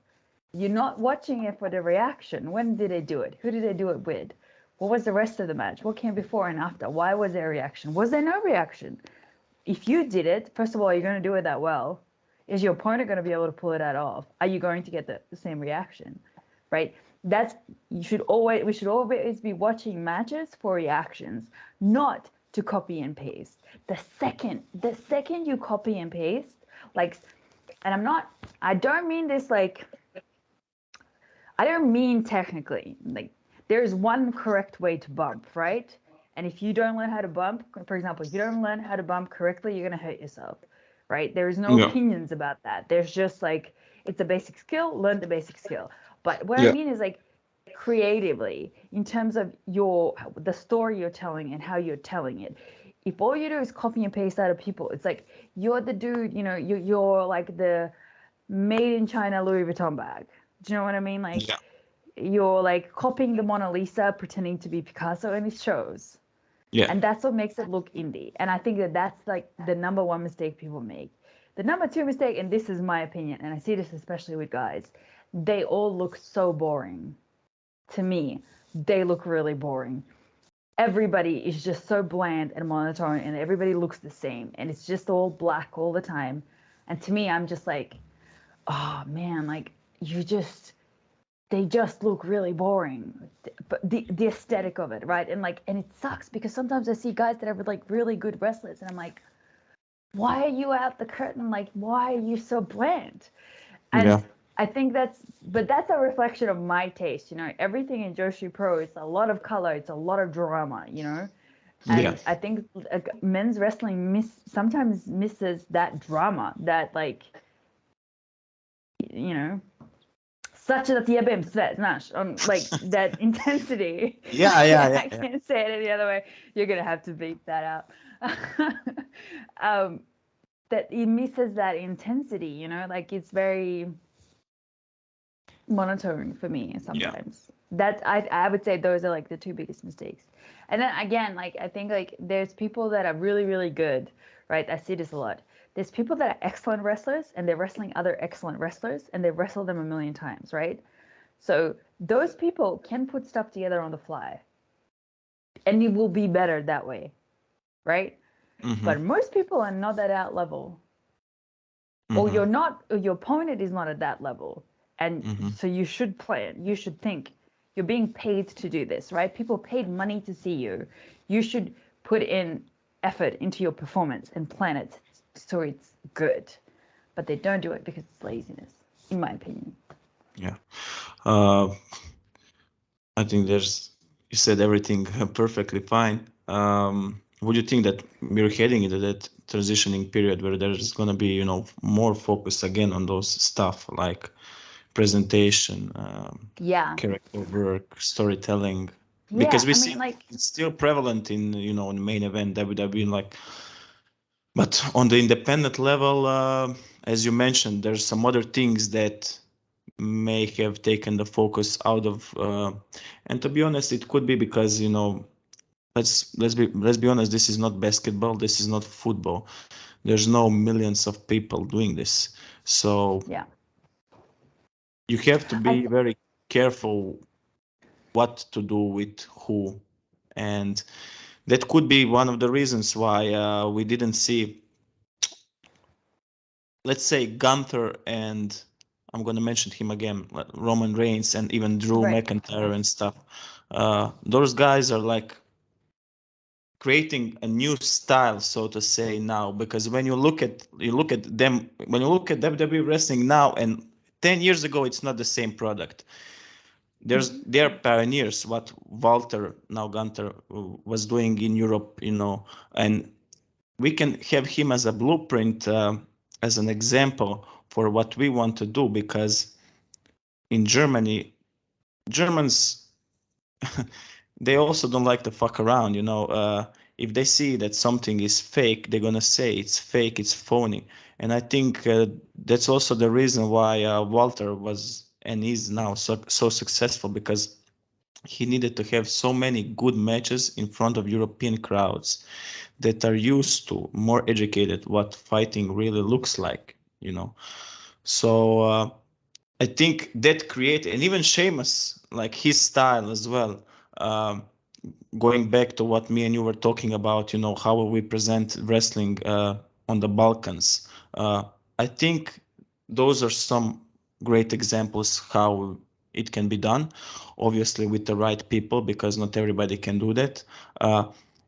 You're not watching it for the reaction. When did they do it? Who did they do it with? What was the rest of the match? What came before and after? Why was there a reaction? Was there no reaction? If you did it, first of all, you're going to do it that well. Is your opponent going to be able to pull it out off? Are you going to get the same reaction? Right? We should always be watching matches for reactions, not to copy and paste. The second you copy and paste, like, and I don't mean this like, I don't mean technically, like, there's one correct way to bump, right? And if you don't learn how to bump, for example, if you don't learn how to bump correctly, you're going to hurt yourself, right? There's no Yeah. opinions about that. There's just like, it's a basic skill, learn the basic skill. But what I Yeah. mean is like, creatively, in terms of the story you're telling and how you're telling it, if all you do is copy and paste out of people, it's like you're the dude, you know, you're like the made in China Louis Vuitton bag. Do you know what I mean? Like Yeah. you're like copying the Mona Lisa, pretending to be Picasso, and it shows. Yeah. And that's what makes it look indie. And I think that that's like the number one mistake people make. The number two mistake, and this is my opinion, and I see this especially with guys, they all look so boring. To me, they look really boring. Everybody is just so bland and monotone, and everybody looks the same, and it's just all black all the time. And to me, I'm just like, oh man, like they just look really boring. but the aesthetic of it, right? And it sucks because sometimes I see guys that are like really good wrestlers, and I'm like, why are you out the curtain? Like, why are you so bland? And Yeah. I think that's a reflection of my taste. Everything in Joshi Pro is a lot of color, it's a lot of drama. Yeah. And I think men's wrestling sometimes misses that drama, that like, you know, such that jebem svet, znaš, on like that intensity. Yeah, yeah, yeah, I yeah. can't say it any other way. You're gonna have to beat that out. um, that it misses that intensity, like it's very monotone for me Yeah. sometimes. That I would say those are like the two biggest mistakes. And then again, like I think like there's people that are really, really good, right? I see this a lot. There's people that are excellent wrestlers and they're wrestling other excellent wrestlers and they wrestle them a million times, right? So those people can put stuff together on the fly and it will be better that way, right? Mm-hmm. But most people are not at that level. Or Mm-hmm. your opponent is not at that level. And Mm-hmm. so you should plan, you should think, you're being paid to do this, right? People paid money to see you. You should put in effort into your performance and plan it so it's good. But they don't do it because it's laziness, in my opinion. Yeah. Uh, I think you said everything perfectly fine. Would you think that we're heading into that transitioning period where there's gonna be, more focus again on those stuff like presentation, Yeah. character work, storytelling? Because Yeah. we I see mean, like, it's still prevalent in the main event WWE, like, but on the independent level, as you mentioned, there's some other things that may have taken the focus out of, and to be honest, it could be because let's be honest, this is not basketball, this is not football. There's no millions of people doing this, so yeah. you have to I be very careful what to do with who, and that could be one of the reasons why we didn't see, let's say, Gunther and I'm going to mention him again, like Roman Reigns and even Drew Right. McIntyre and stuff. Those guys are like creating a new style, so to say, now. Because when you look at them, when you look at WWE wrestling now and 10 years ago, it's not the same product. They're pioneers. What Walter, now Gunter, was doing in Europe, and we can have him as a blueprint, as an example for what we want to do, because in Germans, they also don't like to fuck around, if they see that something is fake, they're gonna say it's fake, it's phony. And I think that's also the reason why Walter was and is now so successful, because he needed to have so many good matches in front of European crowds that are used to, more educated, what fighting really looks like, So I think that created, and even Sheamus, like his style as well. Um, Going back to what me and you were talking about, how we present wrestling on the Balkans. I think those are some great examples how it can be done, obviously with the right people, because not everybody can do that.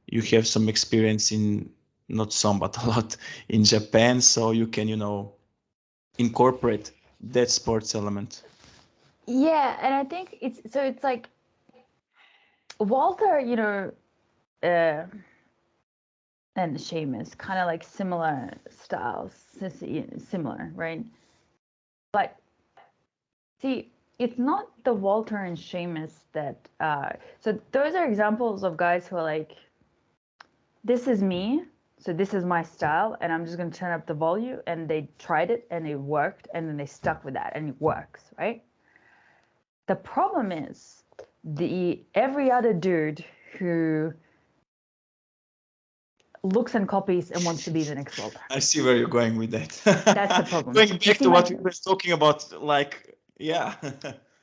You have some experience in, not some, but a lot in Japan, so you can, incorporate that sports element. Yeah, and I think it's like Walter, uh, and Sheamus, kind of like similar styles, similar, right? But see, it's not the Walter and Sheamus that. So those are examples of guys who are like, this is me, so this is my style, and I'm just gonna turn up the volume. And they tried it, and it worked, and then they stuck with that, and it works, right? The problem is the every other dude who looks and copies and wants to be the next Walter. I see where you're going with That's the that. problem. Going You back see to my what we were talking about, like, yeah.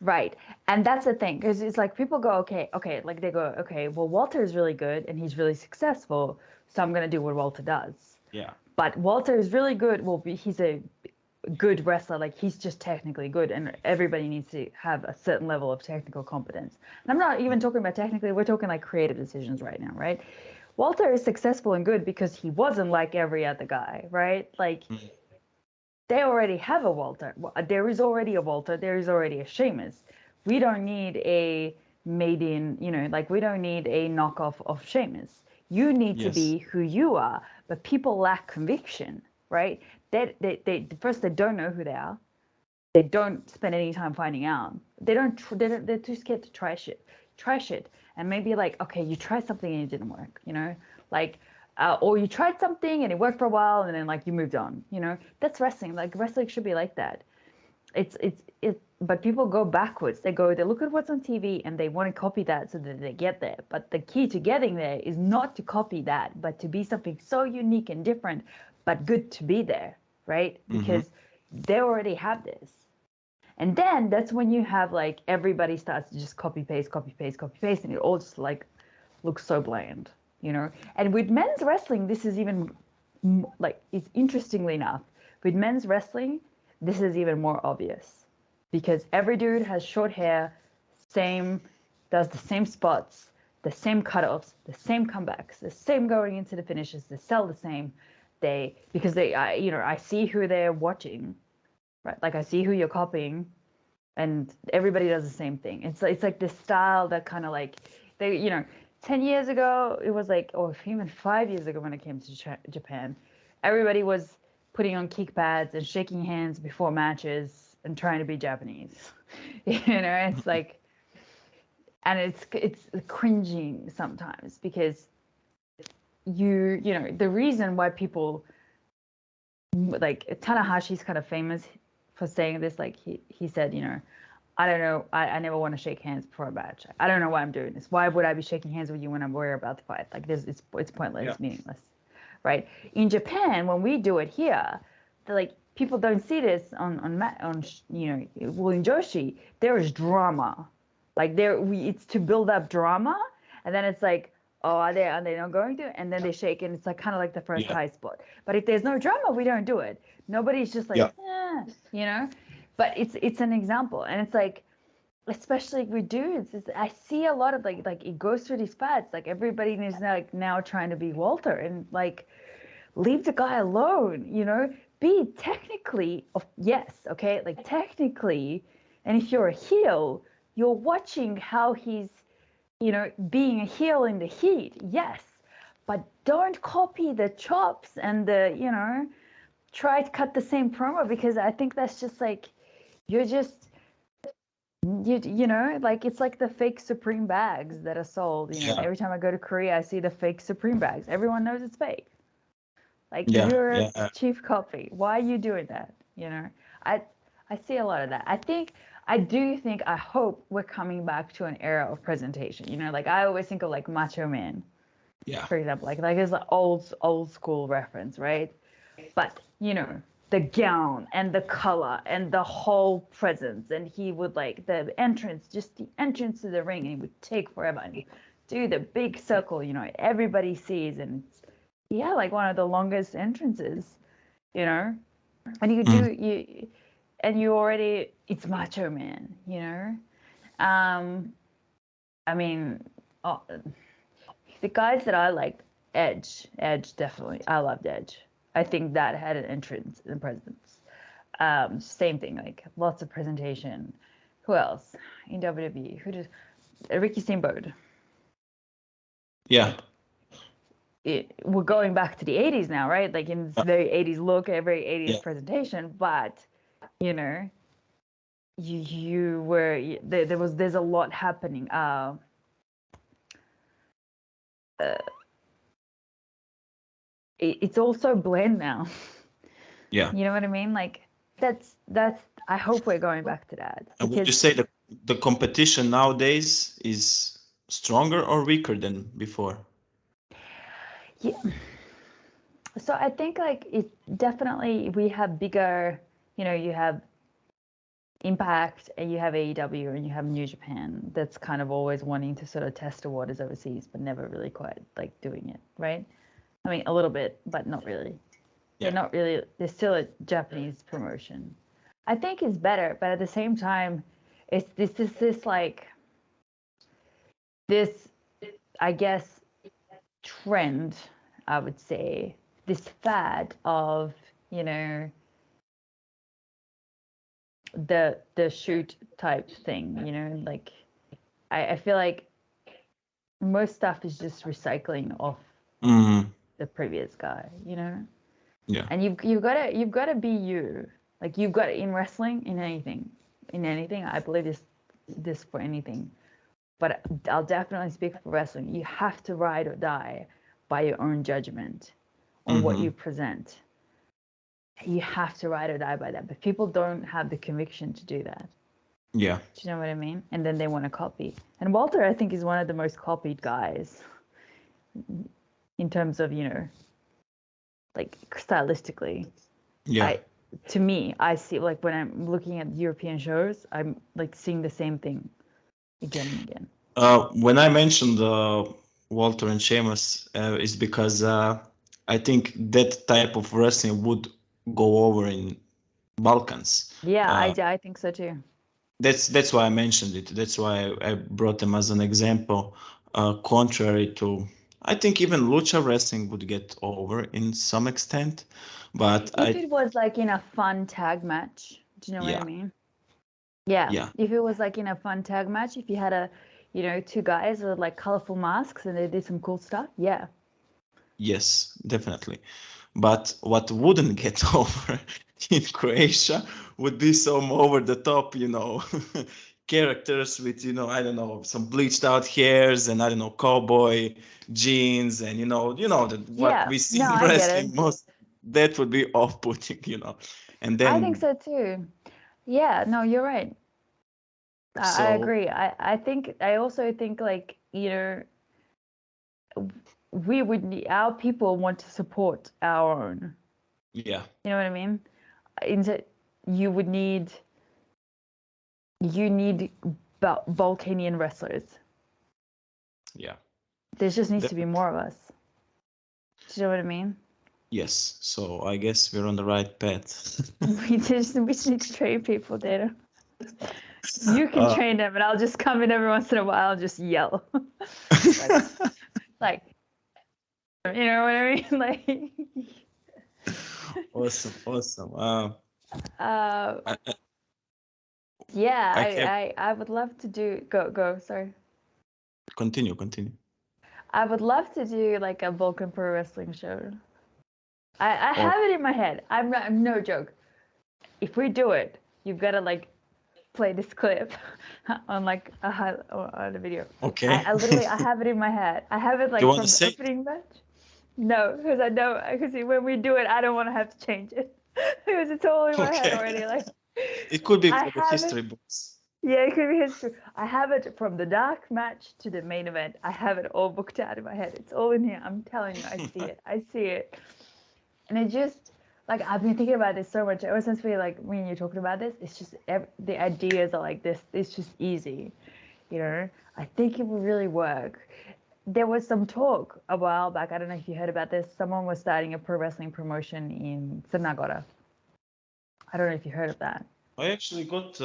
right, and that's the thing because it's like people go, okay, like they go, okay, well Walter is really good and he's really successful, so I'm gonna do what Walter does. Yeah. But Walter is really good. Well, he's a good wrestler. Like he's just technically good, and everybody needs to have a certain level of technical competence. And I'm not even talking about technically. We're talking like creative decisions right now, right? Walter is successful and good because he wasn't like every other guy, right? Like they already have a Walter. There is already a Walter. There is already a Sheamus. We don't need a made in, like we don't need a knockoff of Sheamus. You need to Yes. be who you are. But people lack conviction, right? They first they don't know who they are. They don't spend any time finding out. They're too scared to try shit, and maybe like, okay, you tried something and it didn't work, like, or you tried something and it worked for a while and then like you moved on, that's wrestling. Like wrestling should be like that. But people go backwards. They look at what's on TV and they want to copy that so that they get there. But the key to getting there is not to copy that, but to be something so unique and different, but good to be there, right? Because they already have this. And then that's when you have like everybody starts to just copy paste, copy paste, copy paste, and it all just like looks so bland, And with men's wrestling, this is even like, it's interestingly enough, with men's wrestling, this is even more obvious because every dude has short hair, does the same spots, the same cutoffs, the same comebacks, the same going into the finishes, they sell the same. I see who they're watching, right? Like I see who you're copying, and everybody does the same thing. It's like this style that kind of like 10 years ago it was like, or even 5 years ago when it came to Japan, everybody was putting on kick pads and shaking hands before matches and trying to be Japanese. It's like, and it's cringing sometimes because the reason why people like Tanahashi's kind of famous for saying this. Like he said, I don't know, I never want to shake hands before a match. I don't know why I'm doing this. Why would I be shaking hands with you when we're about to fight? Like it's pointless, it's meaningless, right? In Japan, when we do it here, like people don't see this on in Joshi, there is drama. Like it's to build up drama, and then it's like, oh, are they not going to? And then they shake, and it's like kind of like the first Yeah. high spot. But if there's no drama, we don't do it. Nobody's just like, Yeah. But it's an example, and it's like, especially with dudes, I see a lot of like it goes through these paths. Like everybody is now trying to be Walter, and like leave the guy alone. Be technically, yes, okay, like technically, and if you're a heel, you're watching how he's being a heel in the heat, yes, but don't copy the chops and try to cut the same promo, because I think that's just like, you're just, like it's like the fake Supreme bags that are sold. Yeah. Every time I go to Korea, I see the fake Supreme bags. Everyone knows it's fake. Like Yeah. you're a Yeah. cheap copy. Why are you doing that? I I see a lot of that. I hope we're coming back to an era of presentation. Like I always think of like Macho Man, Yeah. for example, like it's an old school reference, right? But the gown and the color and the whole presence, and he would like just the entrance to the ring, and he would take forever and do the big circle, everybody sees, and like one of the longest entrances, and you already, it's Macho Man. I mean, oh, the guys that I liked, Edge definitely. I loved Edge. I think that had an entrance and presence. Same thing, like lots of presentation. Who else in WWE? Who did Ricky Steamboat? Yeah. We're going back to the 80s now, right? Like in this very 80s look, very 80s Yeah. presentation, but you were there's a lot happening. It's also bland now. Yeah. You know what I mean? Like that's I hope we're going back to that, And would you because say that the competition nowadays is stronger or weaker than before? yeah. So I think like it definitely, we have bigger, you have Impact and you have AEW and you have New Japan, that's kind of always wanting to sort of test the waters overseas, but never really quite like doing it, right? I mean, a little bit, but not really. They're Yeah. not really. They're still a Japanese promotion. I think it's better, but at the same time, it's this like this, I guess, trend, I would say, this fad of, you know, the shoot type thing, you know, like I feel like most stuff is just recycling off Mm, the previous guy, you know? yeah. And you've gotta be you. Like you've got in wrestling, in anything. I believe this for anything. But I'll definitely speak for wrestling. You have to ride or die by your own judgment on what Mm-hmm. you present. You have to ride or die by that. But people don't have the conviction to do that. Yeah. Do you know what I mean? And then they want to copy. And Walter, I think, is one of the most copied guys in terms of, like stylistically. Yeah. I To me, I see like when I'm looking at European shows, I'm like seeing the same thing again and again. When I mentioned Walter and Sheamus, is because I think that type of wrestling would go over in Balkans. Yeah, Uh, I think so too. that's why I mentioned it. That's why I brought them as an example. Contrary to, I think even lucha wrestling would get over in some extent, but If it was like in a fun tag match, do you know what I yeah, mean? Yeah, yeah, if it was like in a fun tag match, if you had two guys with like colorful masks and they did some cool stuff, yeah. yes, definitely. But what wouldn't get over in Croatia would be some over the top, characters with, I don't know, some bleached out hairs and I don't know, cowboy jeans and that what Yeah, we see no, in I get it. wrestling most that would be off-putting. And I think then so too. Yeah, no, you're right. I so agree. I also think like, we would need, our people want to support our own. yeah, You know what I mean? Into you would need you need Balkanian wrestlers. yeah. There just needs to be Definitely. more of us. Do you know what I mean? Yes. So I guess we're on the right path. We just need to train people, Data. You can uh, train them, and I'll just come in every once in a while and just yell, like, like, you know what I mean? Like, awesome, awesome. uh, I, I yeah, I have I would love to do go. Sorry, continue. I would love to do like a Vulcan Pro Wrestling show. I Or have it in my head. I'm no joke. If we do it, you've got to like play this clip on like on a video. okay. I literally I have it in my head. I have it You like want to from the say it? opening match. No, because I know because when we do it, I don't want to have to change it because it's all in my head Okay. already. Like It could be I for the have it. history books. Yeah, it could be history. I have it from the dark match to the main event. I have it all booked out in my head. It's all in here. I'm telling you, I see it. I see it. And it just like I've been thinking about this so much ever since we like when you're talking about this. It's just the ideas are like this. It's just easy, you know. I think it would really work. There was some talk a while back. I don't know if you heard about this. Someone was starting a pro wrestling promotion in Crna. I don't know if you heard of that. I actually got,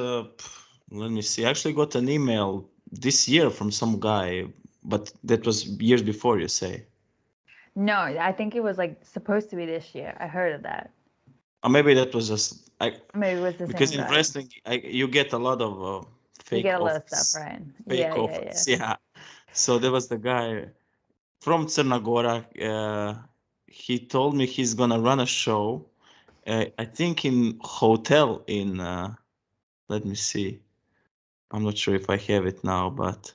let me see, I actually got an email this year from some guy, but that was years before, you say. No, I think it was like supposed to be this year. I heard of that. Or maybe that was just, Maybe it was the because same in guy. wrestling, you get a lot of You fake get a lot of stuff, offers. right? Fake Yeah, yeah, yeah. offers, yeah. So there was the guy from Crna Gora. He told me he's gonna run a show, I think in hotel in, let me see. I'm not sure if I have it now, but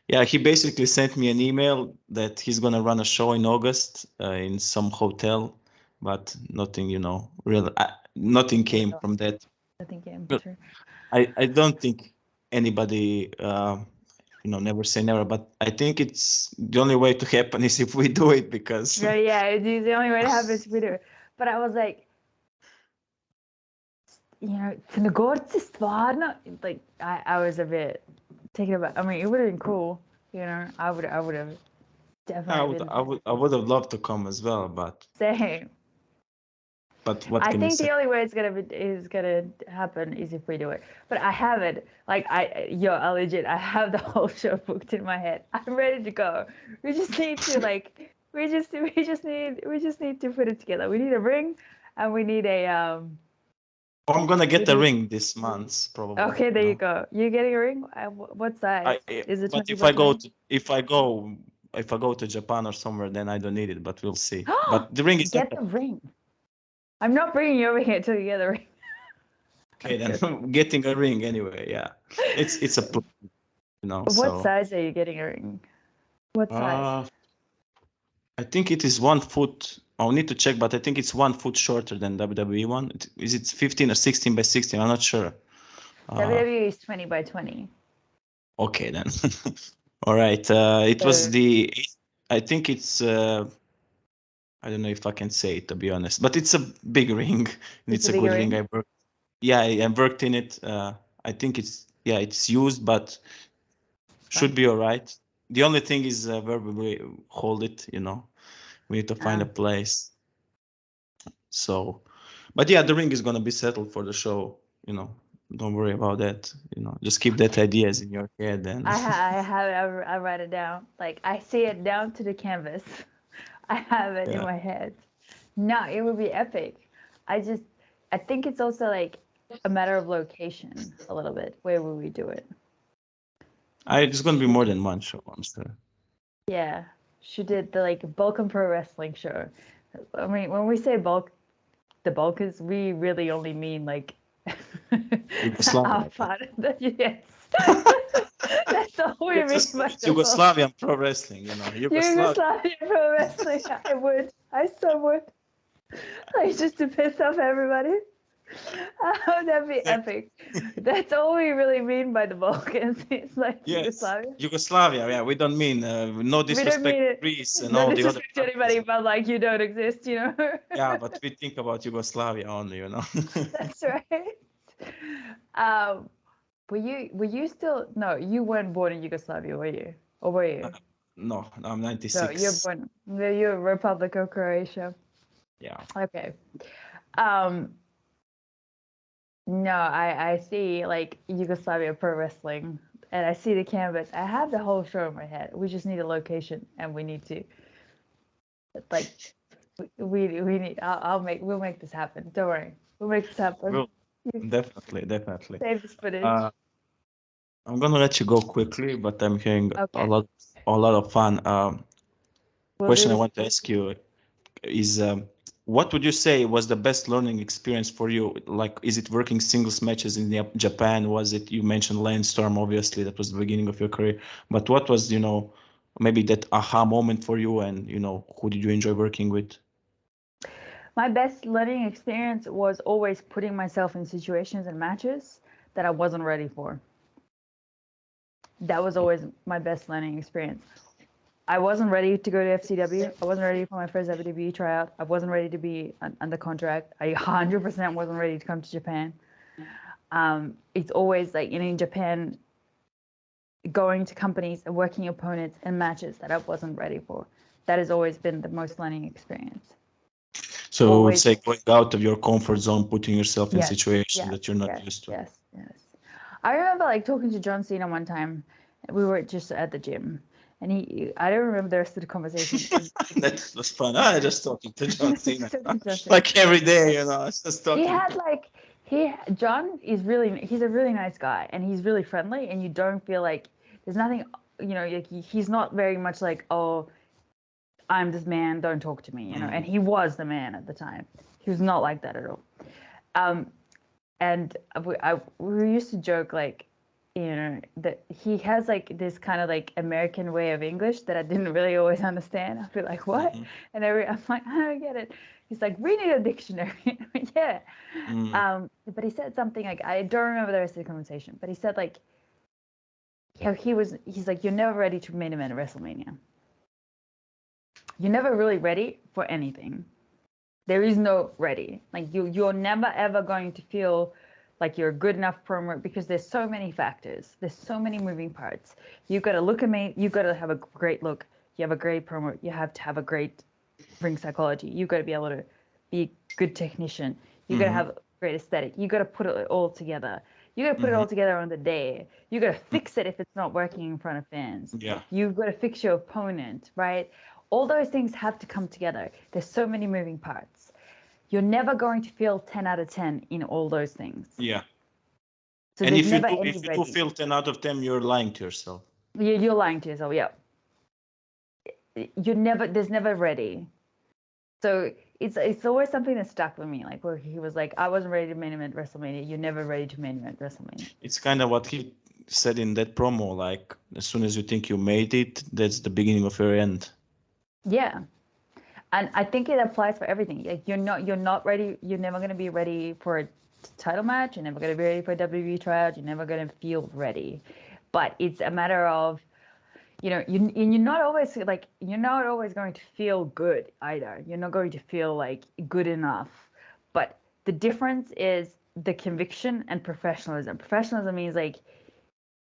yeah, he basically sent me an email that he's gonna run a show in August in some hotel, but nothing, real, nothing came Real. from that. I think yeah, But true. I don't think anybody, never say never, but I think it's the only way to happen is if we do it because, Yeah, yeah. It's the only way to have this video. But I was like, Crnogorci stvarno, like I was a bit taken aback. I mean, it would have been cool, I would have I definitely would, been I would, I would have loved to come as well, but saying. But what I can you think say? the only way it's gonna happen is if we do it. But I have it. Like I legit, I have the whole show booked in my head. I'm ready to go. We just need to we just need to put it together. We need a ring, and we need a Oh, I'm gonna we get a need. ring this month, probably. Okay, You there you know, go. You getting a ring? What size? Is it but 20 by 20? if I go to Japan or somewhere, then I don't need it. But we'll see. But the ring is not Get the ring. I'm not bringing you over here till you get the ring. okay. Then getting a ring anyway. Yeah, it's a plan, you know. What So size are you getting a ring? What size? uh, I think it is 1 foot. I'll need to check, but I think it's 1 foot shorter than WWE one. Is it 15 or 16 by 16? I'm not sure. WWE is 20 by 20. Okay then. All right. It was So the. I think it's. I don't know if I can say it to be honest, but it's a big ring. And it's it's a a bigger good ring. ring. Yeah, I worked in it. I think it's used, but should Fine. be all right. The only thing is where we hold it. We need to find a Ah. place. So, but yeah, the ring is gonna be settled for the show. Don't worry about that. Just keep that ideas in your head and I have it. I write it down. Like I see it down to the canvas. I have it in yeah. my head. No, it would be epic. I think it's also like a matter of location a little bit. Where will we do it? It's gonna be more than one show, I'm sure. Yeah, she did the like Balkan Pro Wrestling show. I mean, when we say the Balkans, we really only mean like our Yugoslavia. part of the yes. That's all we It's mean just by it's the Balkans. Yugoslavian pro wrestling. Yugoslavia. Yugoslavian Pro Wrestling. I would. I so would. Like just to piss off everybody. Oh, that'd be epic. That's all we really mean by the Balkans. It's like Yes, Yugoslavia. Yugoslavia. Yeah, we don't mean no We don't disrespect mean to it. Greece and No all the other disrespect to countries. anybody, but like you don't exist, you know. Yeah, but we think about Yugoslavia only. That's right. Um, were you still no? You weren't born in Yugoslavia, were you? Or were you? No, I'm No, you're 96. born. You're Republic of Croatia. Yeah. Okay. Um, no, I see like Yugoslavia Pro Wrestling, and I see the canvas. I have the whole show in my head. We just need a location, and we need to like we need. We'll make this happen. Don't worry, we'll make this happen. Well, definitely. Save this footage. Uh, I'm gonna let you go quickly, but I'm hearing Okay, a lot of fun. we'll do Question I this. want to ask you is what would you say was the best learning experience for you? Like, is it working singles matches in Japan? Was it, you mentioned Landstorm, obviously, that was the beginning of your career. But what was, maybe that aha moment for you and, who did you enjoy working with? My best learning experience was always putting myself in situations and matches that I wasn't ready for. That was always my best learning experience. I wasn't ready to go to FCW. I wasn't ready for my first WWE tryout. I wasn't ready to be under contract. I 100% wasn't ready to come to Japan. It's always like in Japan, going to companies and working opponents and matches that I wasn't ready for. That has always been the most learning experience. So I would Always. say going out of your comfort zone, putting yourself in Yes, situations yes, that you're not yes, used to. yes, yes. I remember like talking to John Cena one time. We were just at the gym, and I don't remember the rest of the conversation. That was fun. I just talking to John Cena. Talking to John Cena. Like every day, I was just He talking. had like John is he's a really nice guy, and he's really friendly, and you don't feel like there's nothing, like he's not very much like, oh, I'm this man, don't talk to me, and he was the man at the time. He was not like that at all. And we used to joke like, that he has like this kind of like American way of English that I didn't really always understand. I'd be like, what? Mm-hmm. And I'm like, I don't get it. He's like, we need a dictionary. Yeah. But he said something like, I don't remember the rest of the conversation, but he said like, he's like, you're never ready to main event at WrestleMania. You're never really ready for anything. There is no ready. Like you're never ever going to feel like you're a good enough promo because there's so many factors. There's so many moving parts. You got to look at me. You got to have a great look. You have a great promo. You have to have a great ring psychology. You got to be able to be a good technician. You got to have great aesthetic. You got to put it all together. You got to put it all together on the day. You got to fix it if it's not working in front of fans. Yeah. You've got to fix your opponent, right? All those things have to come together. There's so many moving parts. You're never going to feel 10 out of 10 in all those things. Yeah. So And there's if you never do, any if you do ready. feel 10 out of 10, you're lying to yourself. You're lying to yourself. Yeah. There's never ready. So it's always something that stuck with me. Like where he was like, I wasn't ready to main event WrestleMania. You're never ready to main event WrestleMania. It's kind of what he said in that promo. Like, as soon as you think you made it, that's the beginning of your end. Yeah. And I think it applies for everything. Like you're not ready. You're never going to be ready for a title match. You're never going to be ready for a WWE tryout. You're never going to feel ready. But it's a matter of, you're not always going to feel good either. You're not going to feel like good enough. But the difference is the conviction and professionalism. Professionalism means like,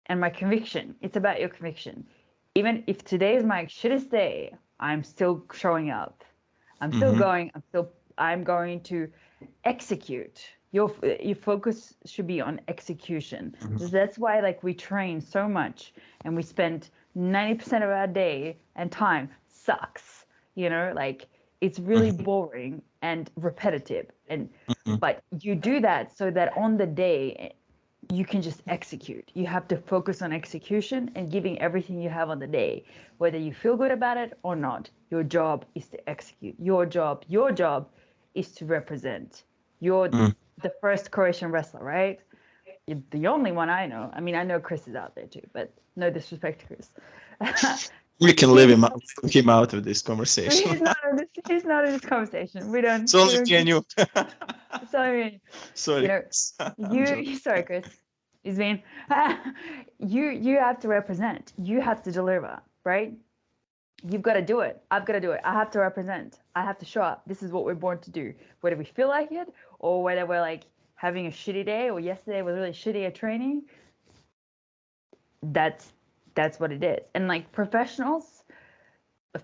and my conviction. It's about your conviction. Even if today is my shittest day, I'm still showing up. I'm still going. I'm going to execute. Your focus should be on execution. That's why like we train so much and we spend 90% of our day and time sucks. Like it's really boring and repetitive. But you do that so that on the day you can just execute. You have to focus on execution and giving everything you have on the day, whether you feel good about it or not. Your job is to execute. Your job is to represent. You're the first Croatian wrestler, right? You're the only one I know. I mean, I know Chris is out there too, but no disrespect to Chris. We can leave him out of this conversation. He's not in this conversation. We don't. So can you? Sorry. Sorry. Sorry, Chris. He's mean. You have to represent. You have to deliver, right? You've got to do it. I've got to do it. I have to represent. I have to show up. This is what we're born to do. Whether we feel like it or whether we're like having a shitty day or yesterday was really shitty at training. That's what it is. And like professionals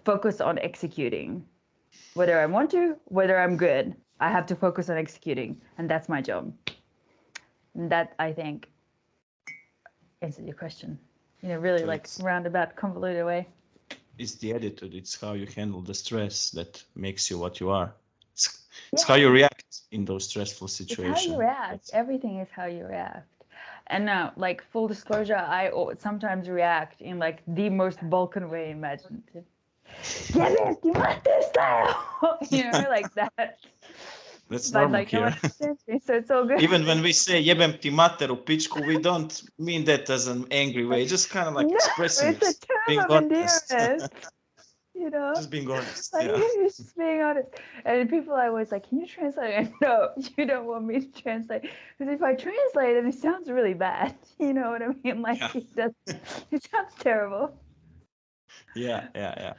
focus on executing. Whether I want to, whether I'm good, I have to focus on executing. And that's my job. And that, I think, answered your question. Really so like roundabout, convoluted way. It's the attitude. It's how you handle the stress that makes you what you are. It's how you react in those stressful situations. It's how you react. Everything is how you react. And now, like full disclosure, I sometimes react in like the most Balkan way imaginative. Yeah, you want this style, like that. That's normal like, here. No, so it's all good. Even when we say jebem ti materu pičku, we don't mean that as an angry way. Just kind of like expressing it's a term of endearment. Just being honest. Like, it's just being honest. And people are always like, can you translate? And no, you don't want me to translate. Because if I translate it, it sounds really bad. You know what I mean? Like, it sounds terrible. Yeah.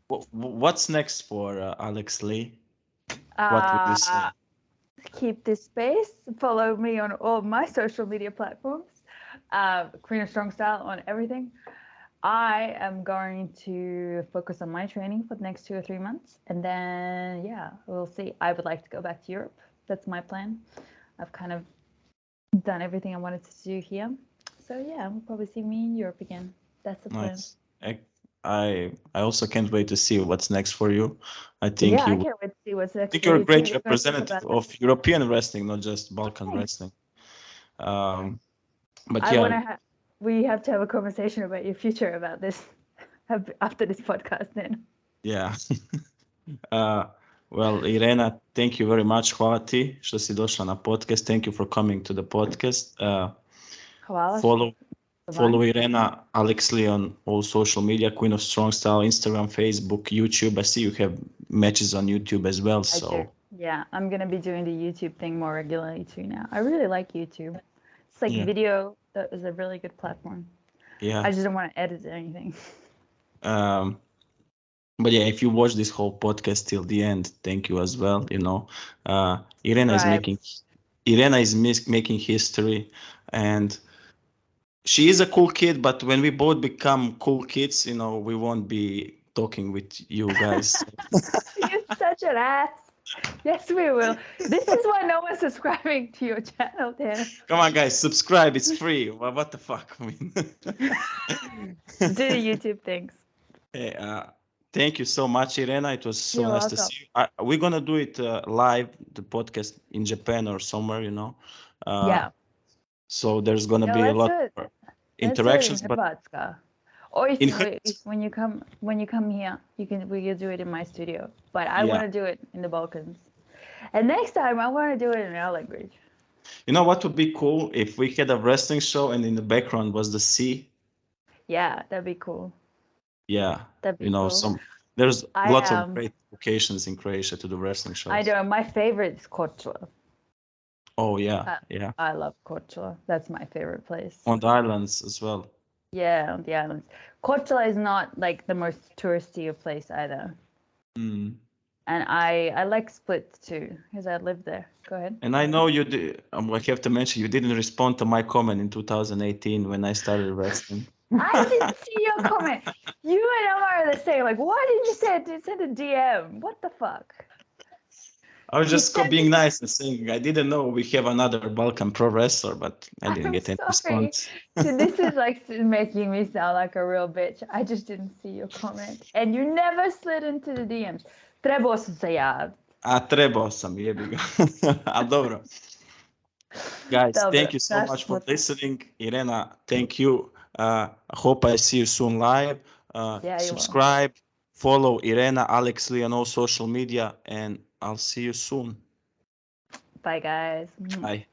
What's next for Alex Lee? What would you say? Keep this space. Follow me on all my social media platforms. Queen of Strong Style on everything. I am going to focus on my training for the next 2 or 3 months. And then, we'll see. I would like to go back to Europe. That's my plan. I've kind of done everything I wanted to do here. So, we'll probably see me in Europe again. That's the plan. Nice. I also can't wait to see what's next for you. I think I can't wait to see what's next. I think you're a great representative of European wrestling, not just Balkan wrestling. But we have to have a conversation about your future about this after this podcast then. Yeah. Well, Irena, thank you very much. Hvala ti što si došla na podcast. Thank you for coming to the podcast. Hvala. Follow Irena, Alex Lee on all social media, Queen of Strong Style, Instagram, Facebook, YouTube. I see you have matches on YouTube as well. So I do. Yeah, I'm going to be doing the YouTube thing more regularly too now. I really like YouTube. It's like video. That is a really good platform. Yeah. I just don't want to edit anything. But if you watch this whole podcast till the end, thank you as well. Irena is making history, and she is a cool kid. But when we both become cool kids, we won't be talking with you guys. You're such an ass. Yes, we will. This is why no one's subscribing to your channel, Dano. Come on, guys, subscribe. It's free. What the fuck? I mean, Do the YouTube things. hey, thank you so much, Irena. It was so You're nice to welcome. see you. We're gonna do it live, the podcast in Japan or somewhere, you know. Yeah. So there's gonna Yeah, be a let's lot do it. more Let's do it in interactions, but Hrvatska. Or in if when you come here, we can do it in my studio. But I yeah. want to do it in the Balkans. And next time I want to do it in our language. You know what would be cool if we had a wrestling show and in the background was the sea. Yeah, that'd be cool. Yeah, That'd be you know, cool. there's I lots of great locations in Croatia to do wrestling I shows. know my favorite is Korčula. Oh yeah, yeah. I love Korčula. That's my favorite place. On the islands as well. Yeah, on the islands. Korčula is not like the most touristy of place either. Mm. And I like Split too, because I lived there. Go ahead. And I know you did. I have to mention you didn't respond to my comment in 2018 when I started wrestling. I didn't see your comment. You and Omar are the same. Like, why didn't you send a DM? What the fuck? I was just being nice and saying I didn't know we have another Balkan pro wrestler, but I didn't I'm get any sorry. response. So this is like making me sound like a real bitch. I just didn't see your comment. And you never slid into the DMs. Trebao sam se javiti. A trebao sam, jebi ga. A dobro. Guys, Dobro, thank you so naš much for smo- listening. Irena, thank you. I hope I see you soon live. Yeah, you will. Subscribe, follow Irena, Alex Lee on all social media, and I'll see you soon. Bye, guys. Bye.